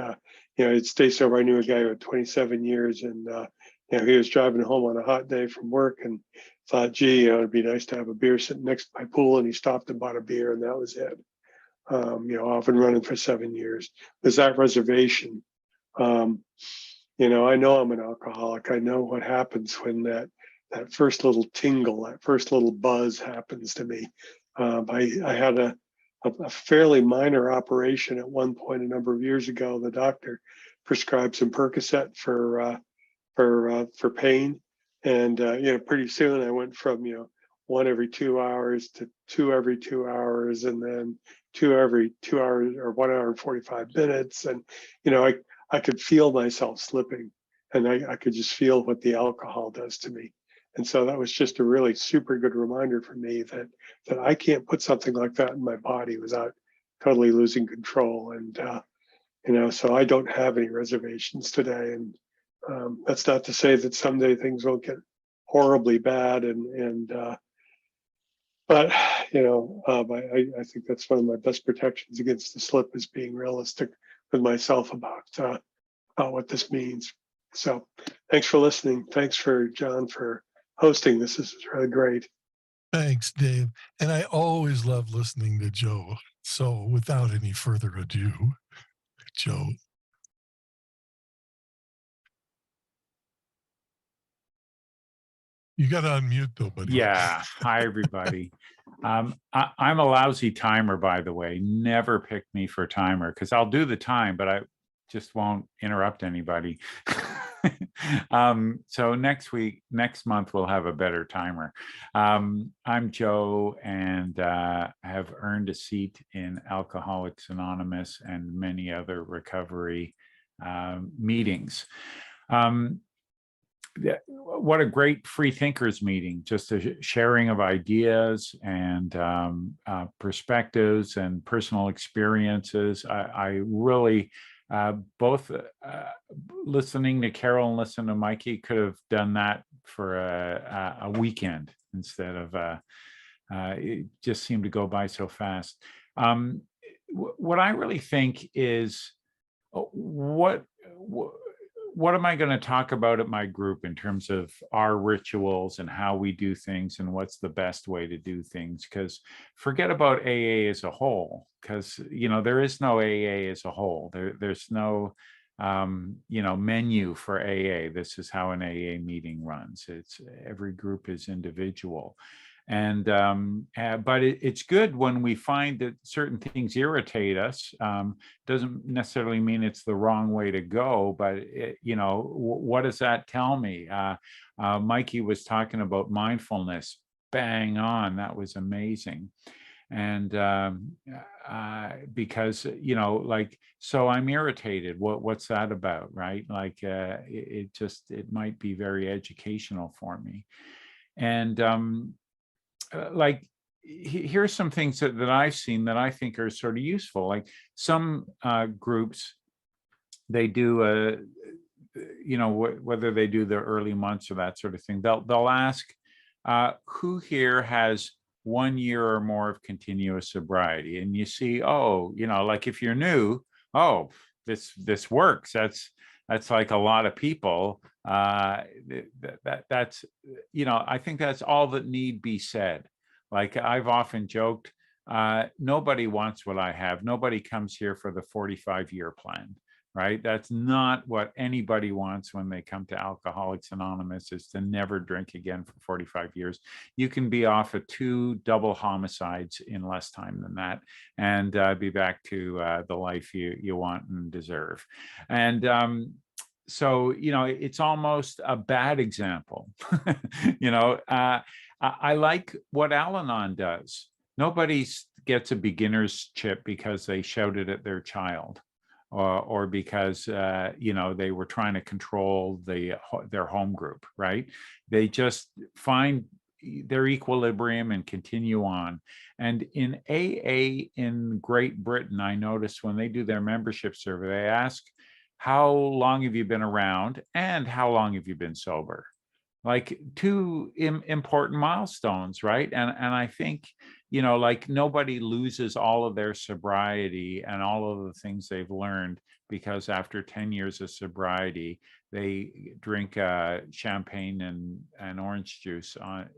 at Stay Sober, I knew a guy who had 27 years, and he was driving home on a hot day from work and thought, gee, it'd be nice to have a beer sitting next to my pool. And he stopped and bought a beer, and that was it. Off and running for 7 years. There's that reservation. I know I'm an alcoholic. I know what happens when that first little tingle, that first little buzz happens to me. I had a fairly minor operation at one point a number of years ago. The doctor prescribed some Percocet for pain, and pretty soon I went from 1 every 2 hours to 2 every 2 hours, and then 2 every 2 hours, or 1 hour and 45 minutes, and I could feel myself slipping, and I could just feel what the alcohol does to me. And so that was just a really super good reminder for me that I can't put something like that in my body without totally losing control. And so I don't have any reservations today. And that's not to say that someday things won't get horribly bad. But I think that's one of my best protections against the slip, is being realistic with myself about what this means. So thanks for listening. Thanks for John for hosting this. This is really great. Thanks, Dave. And I always love listening to Joe. So without any further ado, Joe. You got to unmute though, buddy. Yeah. Hi, everybody. I'm a lousy timer, by the way. Never pick me for timer, because I'll do the time, but I just won't interrupt anybody. So next month, we'll have a better timer. I'm Joe, and have earned a seat in Alcoholics Anonymous and many other recovery meetings. What a great Freethinkers meeting, just a sharing of ideas and perspectives and personal experiences. I really, both listening to Carol and listening to Mikey, could have done that for a weekend instead of, it just seemed to go by so fast. What I really think is, what am I going to talk about at my group in terms of our rituals and how we do things and what's the best way to do things? Because forget about AA as a whole, because there is no AA as a whole. There's no menu for AA. This is how an AA meeting runs. It's every group is individual. And but it's good when we find that certain things irritate us. Doesn't necessarily mean it's the wrong way to go, but what does that tell me? Mikey was talking about mindfulness. Bang on. That was amazing. And because so I'm irritated. What's that about, right? Like it might be very educational for me. And here's some things that I've seen that I think are sort of useful. Like some groups, they do whether they do the early months or that sort of thing, they'll ask who here has 1 year or more of continuous sobriety, and you see, like if you're new, this works. That's like a lot of people. That's I think that's all that need be said. Like I've often joked, nobody wants what I have. Nobody comes here for the 45-year plan, right? That's not what anybody wants when they come to Alcoholics Anonymous, is to never drink again for 45 years. You can be off of 2 double homicides in less time than that and be back to the life you want and deserve. And so, it's almost a bad example. I like what Al-Anon does. Nobody gets a beginner's chip because they shouted at their child, or because they were trying to control their home group, right? They just find their equilibrium and continue on. And in AA in Great Britain, I noticed when they do their membership survey, they ask, how long have you been around and how long have you been sober? like two important milestones, right? And I think, you know, like nobody loses all of their sobriety and all of the things they've learned because after 10 years of sobriety, they drink champagne and orange juice on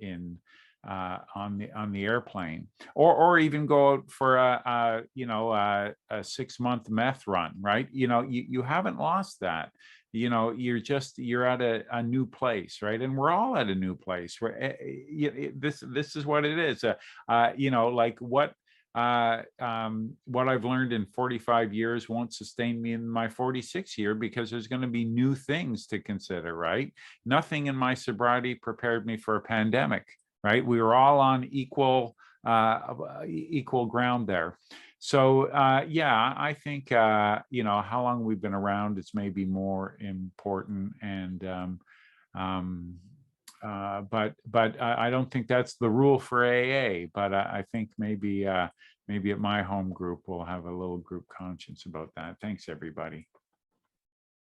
the airplane, or even go out for a 6-month meth run, right? You know, you haven't lost that. You know, you're at a new place, right? And we're all at a new place where this is what it is. You know, like what I've learned in 45 years won't sustain me in my 46th year, because there's going to be new things to consider, right? Nothing in my sobriety prepared me for a pandemic, right? We were all on equal ground there. So yeah, I think you know, how long we've been around is maybe more important, and but I don't think that's the rule for AA. But I think maybe at my home group we'll have a little group conscience about that. Thanks, everybody.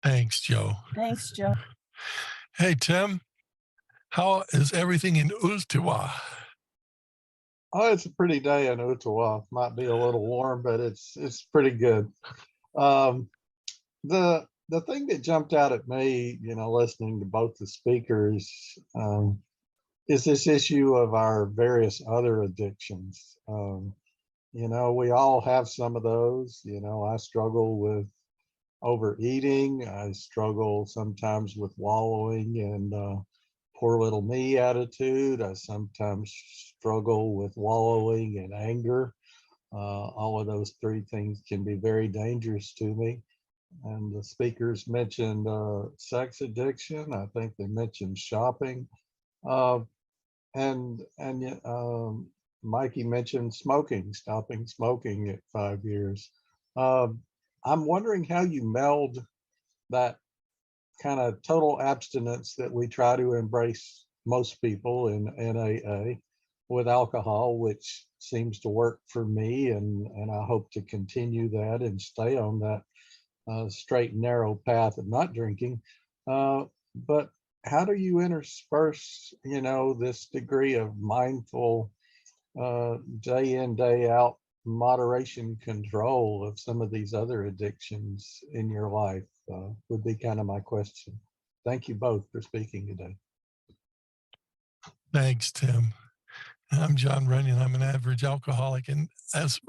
Thanks, Joe. Thanks, Joe. Hey, Tim, how is everything in Ustiwa? Oh, it's a pretty day in Ottawa. Might be a little warm, but it's pretty good. Um, the thing that jumped out at me, you know, listening to both the speakers, is this issue of our various other addictions. You know, we all have some of those. You know, I struggle with overeating. I struggle sometimes with wallowing and poor little me attitude. I sometimes struggle with wallowing in anger. All of those three things can be very dangerous to me. And the speakers mentioned sex addiction. I think they mentioned shopping. And Mikey mentioned smoking, stopping smoking at 5 years. I'm wondering how you meld that kind of total abstinence that we try to embrace, most people in AA, with alcohol, which seems to work for me, and I hope to continue that and stay on that straight and narrow path of not drinking. But how do you intersperse, you know, this degree of mindful day in, day out moderation control of some of these other addictions in your life? Would be kind of my question. Thank you both for speaking today. Thanks, Tim. I'm John Runyon. I'm an average alcoholic. And as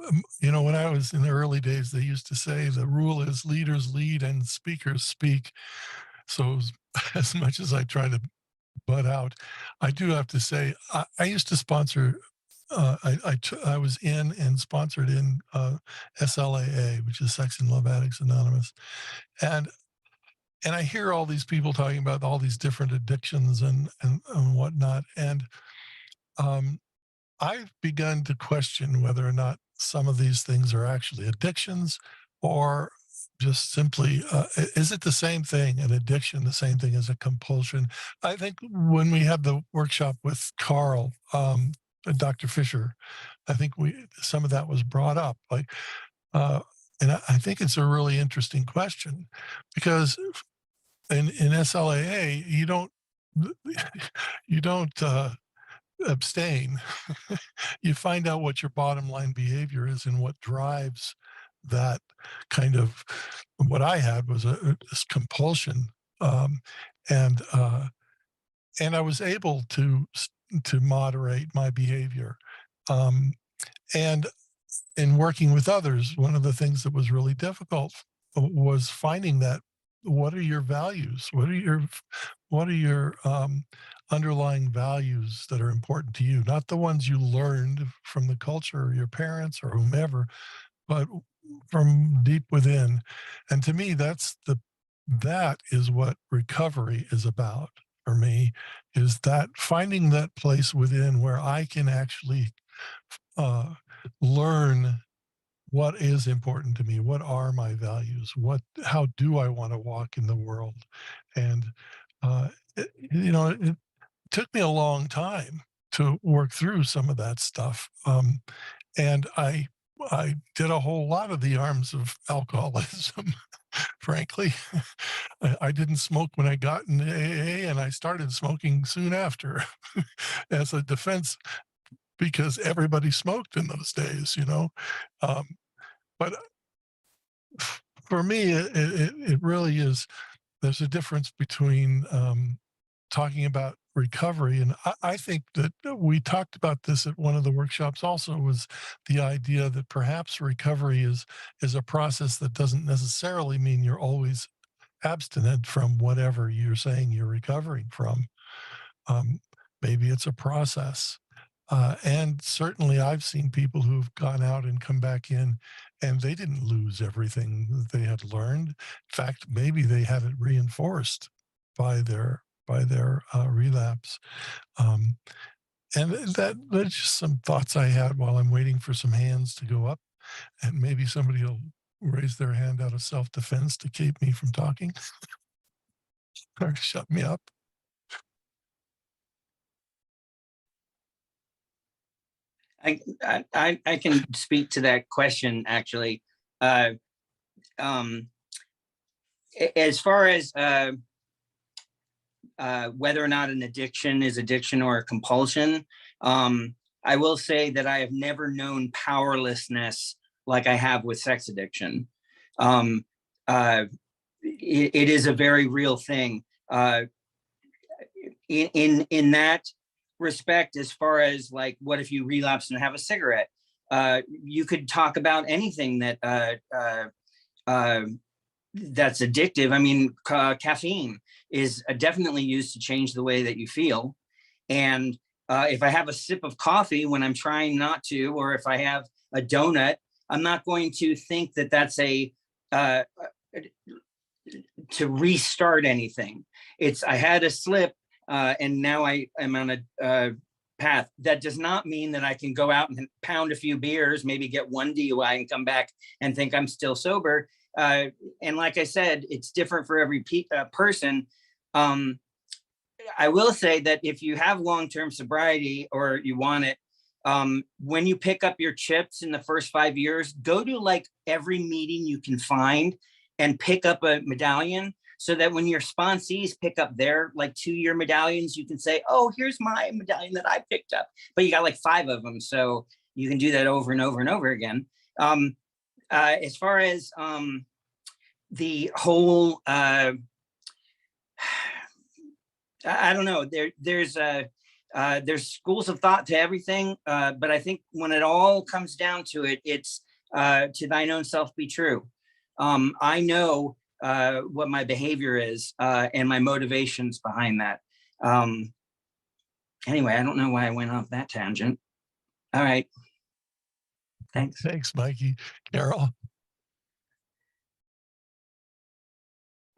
you know, when I was in the early days, they used to say the rule is leaders lead and speakers speak. So as much as I try to butt out, I do have to say, I used to sponsor, I was in and sponsored in SLAA, which is Sex and Love Addicts Anonymous. And I hear all these people talking about all these different addictions and whatnot. And I've begun to question whether or not some of these things are actually addictions, or just simply, is it the same thing, an addiction, the same thing as a compulsion? I think when we had the workshop with Carl, Dr. Fisher, I think some of that was brought up. Like, and I think it's a really interesting question, because in SLAA, you don't abstain. You find out what your bottom line behavior is and what drives that kind of. What I had was this compulsion, and I was able to moderate my behavior, and in working with others, one of the things that was really difficult was finding that, what are your values? What are your underlying values that are important to you? Not the ones you learned from the culture or your parents or whomever, but from deep within. And to me, that is what recovery is about for me, is that finding that place within where I can actually learn what is important to me, what are my values, how do I want to walk in the world. And it took me a long time to work through some of that stuff, and I did a whole lot of the arms of alcoholism frankly. I didn't smoke when I got into AA, and I started smoking soon after as a defense because everybody smoked in those days, you know. But for me, it really is. There's a difference between talking about recovery, and I think that we talked about this at one of the workshops. Also, was the idea that perhaps recovery is a process that doesn't necessarily mean you're always abstinent from whatever you're saying you're recovering from. Um, Maybe it's a process. And certainly I've seen people who've gone out and come back in and they didn't lose everything that they had learned. In fact, maybe they had it reinforced by their relapse. Um, and that's just some thoughts I had while I'm waiting for some hands to go up, and maybe somebody will raise their hand out of self-defense to keep me from talking or shut me up. I can speak to that question actually. As far as whether or not an addiction is addiction or a compulsion, I will say that I have never known powerlessness like I have with sex addiction. It is a very real thing. In that respect, as far as like, what if you relapse and have a cigarette? You could talk about anything that that's addictive. I mean, caffeine is definitely used to change the way that you feel. And if I have a sip of coffee when I'm trying not to, or if I have a donut, I'm not going to think that that's to restart anything. It's, I had a slip and now I am on a path. That does not mean that I can go out and pound a few beers, maybe get one DUI and come back and think I'm still sober. And like I said, it's different for every person. I will say that if you have long-term sobriety or you want it, when you pick up your chips in the first 5 years, go to like every meeting you can find and pick up a medallion, so that when your sponsees pick up their like 2-year medallions, you can say, oh, here's my medallion that I picked up. But you got like 5 of them. So you can do that over and over and over again. As far as the whole, I don't know, there's schools of thought to everything. But I think when it all comes down to it, it's to thine own self be true. I know what my behavior is and my motivations behind that. Anyway, I don't know why I went off that tangent. All right. Thanks. Thanks, Mikey. Carol?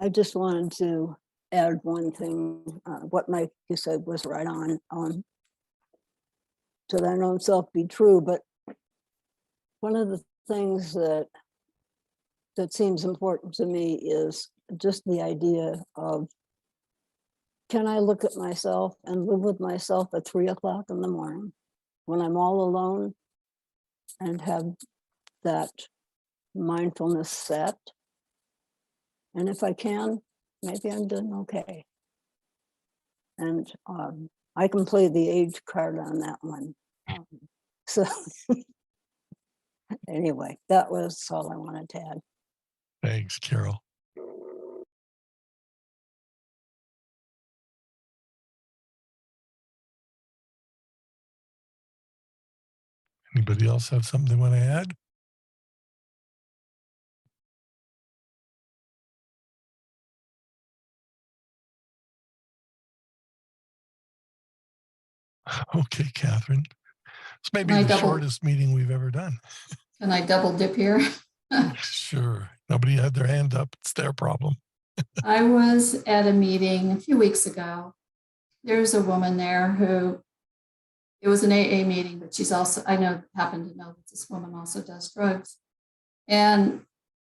I just wanted to add one thing. What Mike you said was right on. To thine own self be true, but one of the things that seems important to me is just the idea of, can I look at myself and live with myself at 3 o'clock in the morning when I'm all alone and have that mindfulness set? And if I can, maybe I'm doing okay. And I can play the age card on that one. So anyway, that was all I wanted to add. Thanks, Carol. Anybody else have something they want to add? Okay, Catherine. This may be Can I the double- shortest meeting we've ever done. Can I double dip here? Sure. Nobody had their hand up. It's their problem. I was at a meeting a few weeks ago. There's a woman there who, it was an AA meeting, but she's also, happen to know that this woman also does drugs. And,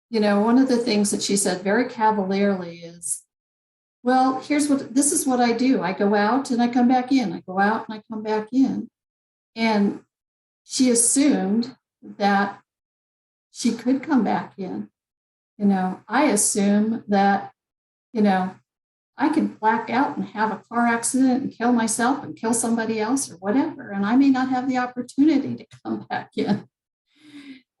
one of the things that she said very cavalierly is, well, this is what I do. I go out and I come back in. I go out and I come back in. And she assumed that she could come back in. I assume that, I could black out and have a car accident and kill myself and kill somebody else or whatever, and I may not have the opportunity to come back in.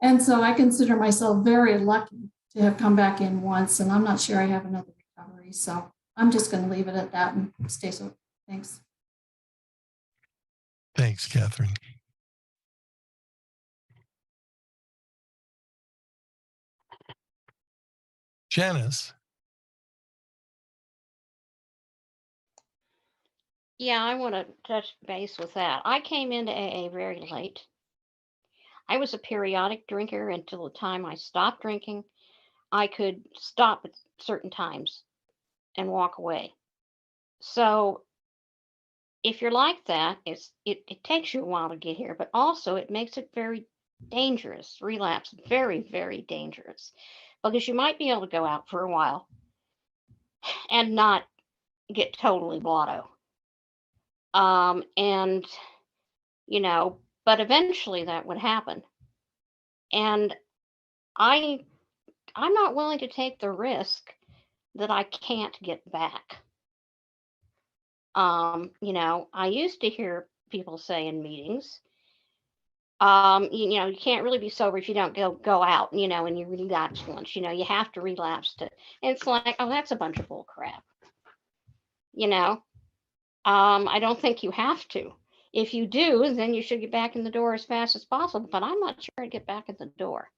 And so I consider myself very lucky to have come back in once, and I'm not sure I have another recovery. So I'm just going to leave it at that and stay sober. Thanks. Thanks, Catherine. Janice. Yeah, I want to touch base with that. I came into AA very late. I was a periodic drinker until the time I stopped drinking. I could stop at certain times and walk away. So if you're like that, it takes you a while to get here, but also it makes it very dangerous. Relapse, very, very dangerous, because you might be able to go out for a while and not get totally blotto. And but eventually that would happen. And I'm not willing to take the risk that I can't get back. I used to hear people say in meetings, you can't really be sober if you don't go out, and you relapse once, you have to relapse to, and it's like, oh, that's a bunch of bull crap. I don't think you have to. If you do, then you should get back in the door as fast as possible, but I'm not sure to get back in the door.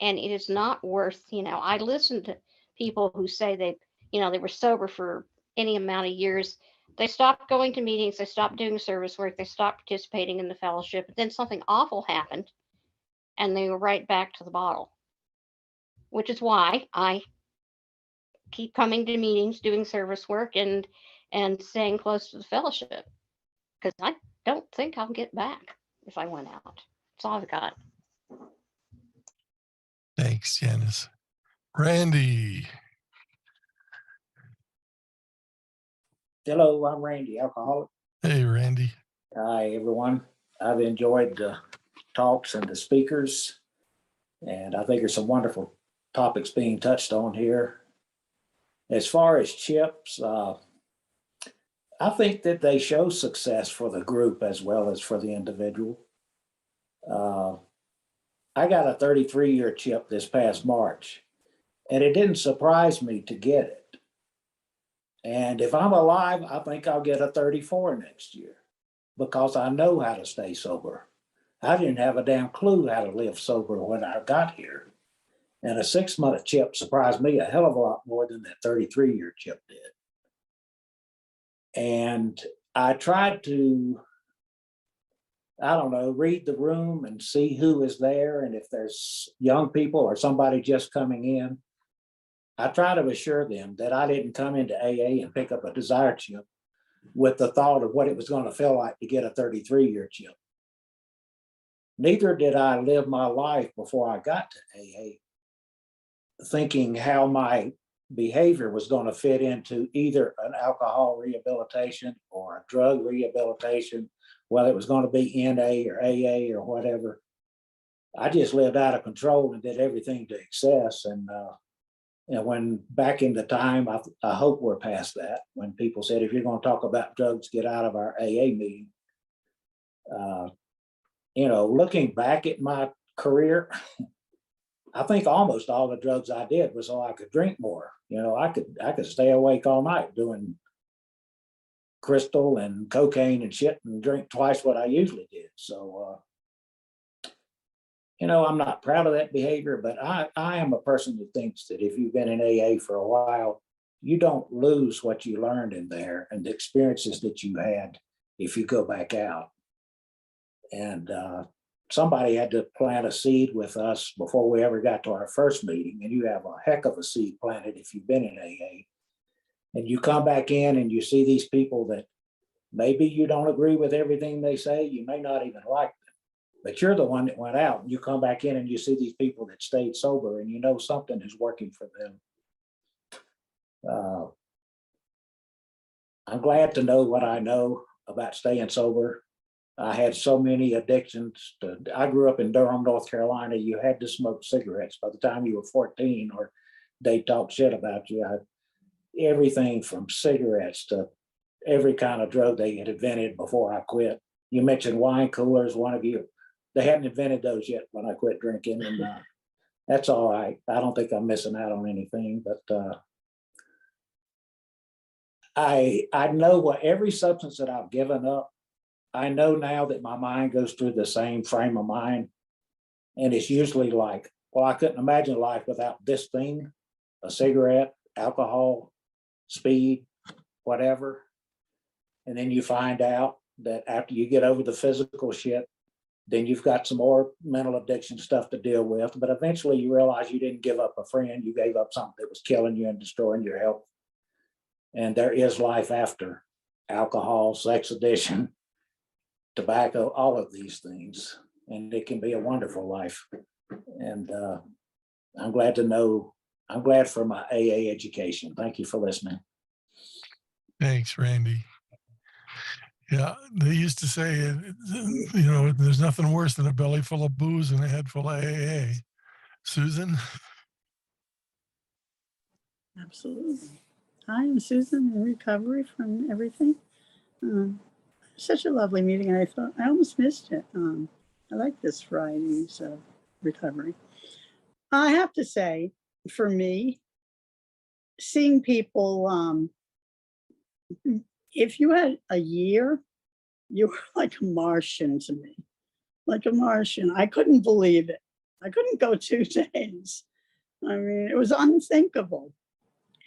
And it is not worth, I listen to people who say they were sober for any amount of years. They stopped going to meetings, they stopped doing service work, they stopped participating in the fellowship, but then something awful happened and they were right back to the bottle, which is why I keep coming to meetings, doing service work, and staying close to the fellowship, because I don't think I'll get back if I went out. That's all I've got. Thanks, Janice. Randy. Hello, I'm Randy, alcoholic. Hey, Randy. Hi, everyone. I've enjoyed the talks and the speakers, and I think there's some wonderful topics being touched on here. As far as chips, I think that they show success for the group as well as for the individual. I got a 33-year chip this past March, and it didn't surprise me to get it. And if I'm alive, I think I'll get a 34 next year, because I know how to stay sober. I didn't have a damn clue how to live sober when I got here. And a 6-month chip surprised me a hell of a lot more than that 33-year chip did. And I tried to, read the room and see who is there. And if there's young people or somebody just coming in, I try to assure them that I didn't come into AA and pick up a desire chip with the thought of what it was going to feel like to get a 33-year chip. Neither did I live my life before I got to AA thinking how my behavior was going to fit into either an alcohol rehabilitation or a drug rehabilitation, whether it was going to be NA or AA or whatever. I just lived out of control and did everything to excess. And when back in the time, I hope we're past that, when people said, if you're going to talk about drugs, get out of our AA meeting. Looking back at my career, I think almost all the drugs I did was so I could drink more. I could stay awake all night doing crystal and cocaine and shit and drink twice what I usually did. So, I'm not proud of that behavior, but I am a person that thinks that if you've been in AA for a while, you don't lose what you learned in there and the experiences that you had if you go back out. And somebody had to plant a seed with us before we ever got to our first meeting. And you have a heck of a seed planted if you've been in AA. And you come back in and you see these people that maybe you don't agree with everything they say. You may not even like them, but you're the one that went out, and you come back in and you see these people that stayed sober, and you know something is working for them. I'm glad to know what I know about staying sober. I had so many addictions. I grew up in Durham, North Carolina. You had to smoke cigarettes by the time you were 14, or they talk shit about you. Everything from cigarettes to every kind of drug they had invented before I quit. You mentioned wine coolers, one of you. They hadn't invented those yet when I quit drinking, and that's all right. I don't think I'm missing out on anything, but I know what every substance that I've given up, I know now that my mind goes through the same frame of mind. And it's usually like, well, I couldn't imagine life without this thing, a cigarette, alcohol, speed, whatever. And then you find out that after you get over the physical shit, then you've got some more mental addiction stuff to deal with. But eventually you realize you didn't give up a friend, you gave up something that was killing you and destroying your health. And there is life after alcohol, sex addiction, tobacco, all of these things. And it can be a wonderful life. And I'm glad to know, I'm glad for my AA education. Thank you for listening. Thanks, Randy. Yeah, they used to say, you know, there's nothing worse than a belly full of booze and a head full of AA. Susan? Absolutely. Hi, I'm Susan in recovery from everything. Such a lovely meeting. I thought I almost missed it. I like this Varieties of recovery. I have to say, for me, seeing people, if you had a year, you were like a Martian to me, like a Martian. I couldn't believe it. I couldn't go 2 days. I mean, it was unthinkable.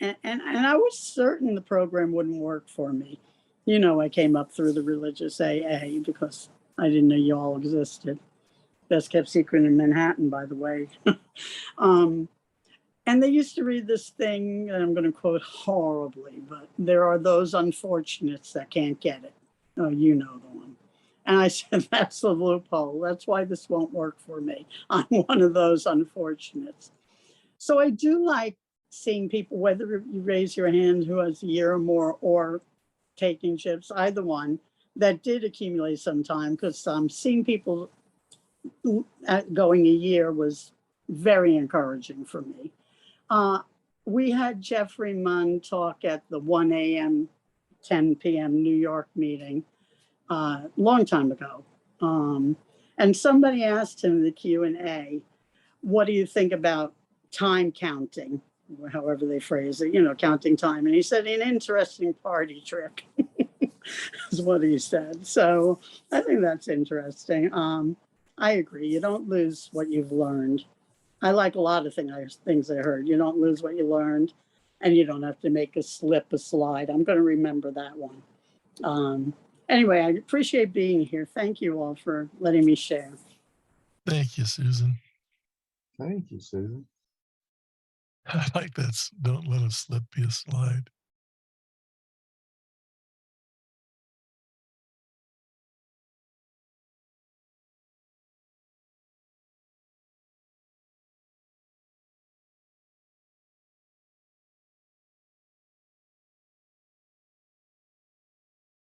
And I was certain the program wouldn't work for me. You know, I came up through the religious AA because I didn't know you all existed. Best kept secret in Manhattan, by the way. And they used to read this thing, and I'm going to quote horribly, but there are those unfortunates that can't get it. Oh, you know the one. And I said, that's the loophole. That's why this won't work for me. I'm one of those unfortunates. So I do like seeing people, whether you raise your hand who has a year or more or taking chips, either one, that did accumulate some time, because seeing people going a year was very encouraging for me. We had Jeffrey Munn talk at the 1 a.m., 10 p.m. New York meeting long time ago. And somebody asked him in the Q&A, what do you think about time counting, or however they phrase it, you know, counting time. And he said, an interesting party trick is what he said. So I think that's interesting. I agree. You don't lose what you've learned. I like a lot of things I heard. You don't lose what you learned, and you don't have to make a slip, a slide. I'm going to remember that one. Anyway, I appreciate being here. Thank you all for letting me share. Thank you, Susan. Thank you, Susan. I like that. Don't let a slip be a slide.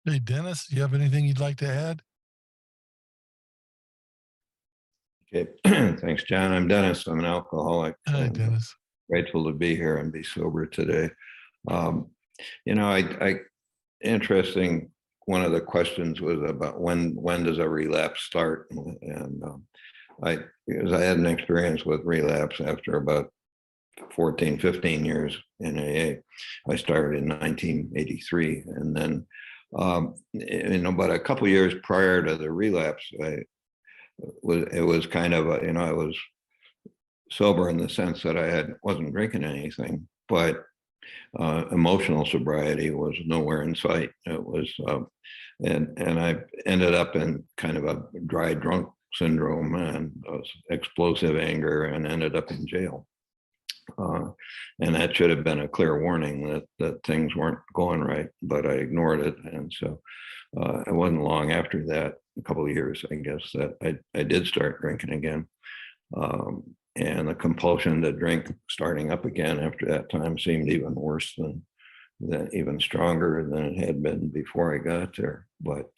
Hey, Dennis, do you have anything you'd like to add? Okay, thanks, John. I'm Dennis. I'm an alcoholic. Hi, Dennis. Grateful to be here and be sober today. You know, interesting. One of the questions was about when does a relapse start? And because I had an experience with relapse after about 14, 15 years in AA. I started in 1983, and then you know, but a couple of years prior to the relapse, it was kind of a, you know, I was sober in the sense that I wasn't drinking anything, but emotional sobriety was nowhere in sight. It was, and I ended up in kind of a dry drunk syndrome and explosive anger, and ended up in jail. And that should have been a clear warning that things weren't going right, but I ignored it. And so it wasn't long after that, a couple of years, I guess, that I did start drinking again. And the compulsion to drink starting up again after that time seemed even worse than even stronger than it had been before I got there. But,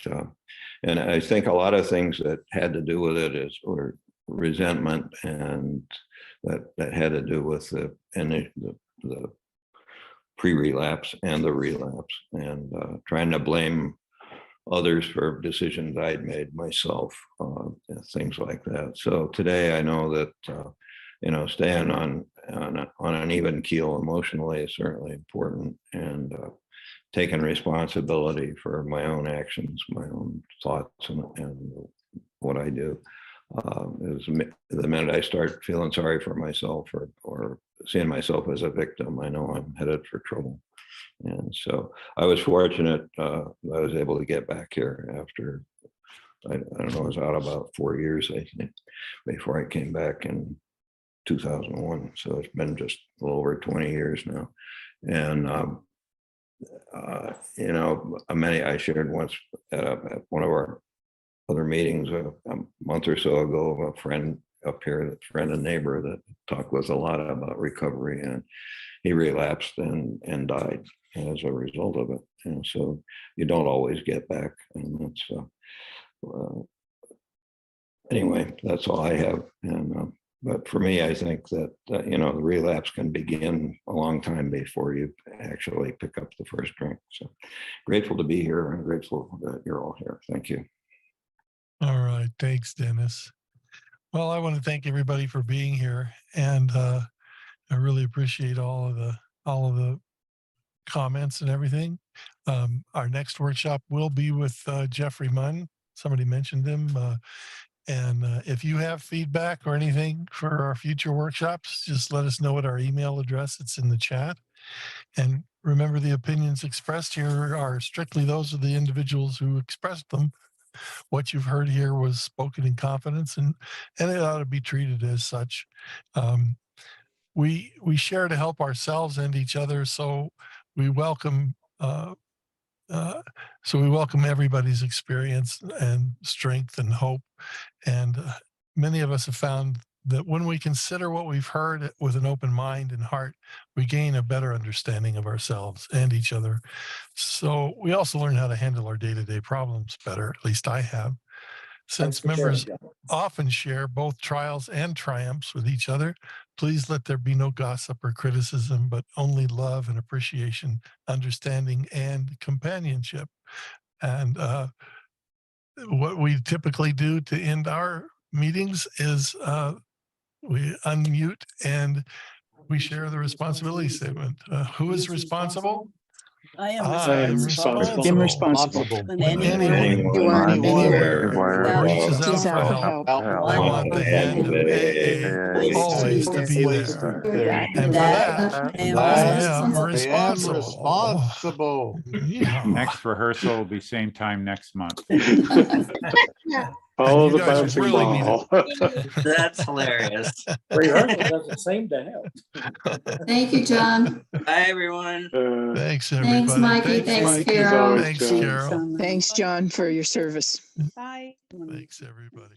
and I think a lot of things that had to do with it were resentment and that had to do with the pre-relapse and the relapse, and trying to blame others for decisions I'd made myself, things like that. So today I know that, staying on an even keel emotionally is certainly important, and taking responsibility for my own actions, my own thoughts, and what I do. Is the minute I start feeling sorry for myself or seeing myself as a victim, I know I'm headed for trouble. And so I was fortunate. I was able to get back here after, I don't know, I was out about 4 years, I think, before I came back in 2001. So it's been just a little over 20 years now. And, I shared once at one of our other meetings a month or so ago, a friend up here, a friend and neighbor that talked with a lot about recovery, and he relapsed and died as a result of it. And so you don't always get back. And that's, anyway, that's all I have. And, but for me, I think that, the relapse can begin a long time before you actually pick up the first drink. So grateful to be here. I'm grateful that you're all here. Thank you. All right. Thanks, Dennis. Well, I want to thank everybody for being here. And I really appreciate all of the comments and everything. Our next workshop will be with Jeffrey Munn. Somebody mentioned him. And if you have feedback or anything for our future workshops, just let us know at our email address. It's in the chat. And remember, the opinions expressed here are strictly those of the individuals who expressed them. What you've heard here was spoken in confidence, and it ought to be treated as such. We share to help ourselves and each other, so we welcome everybody's experience and strength and hope. And many of us have found that when we consider what we've heard with an open mind and heart, we gain a better understanding of ourselves and each other. So we also learn how to handle our day-to-day problems better. At least I have. Since members often share both trials and triumphs with each other, please let there be no gossip or criticism, but only love and appreciation, understanding, and companionship. And what we typically do to end our meetings is we unmute and we share the responsibility statement. Who is responsible? I am I am responsible. responsible. Responsible. When When anyone anywhere reaches out reaches for help, I I want the hand of AA always to be there. And for that, I I am am responsible. responsible. Yeah. Next rehearsal will be same time next month. Follow you the guys bouncing really need ball. That's hilarious. Rehearsal doesn't seem to help. Thank you, John. Bye, everyone. Thanks, everybody. Thanks, Mikey. Thanks, Mikey. Carol. Thanks, Carol. Thanks, John, for your service. Thanks, everybody.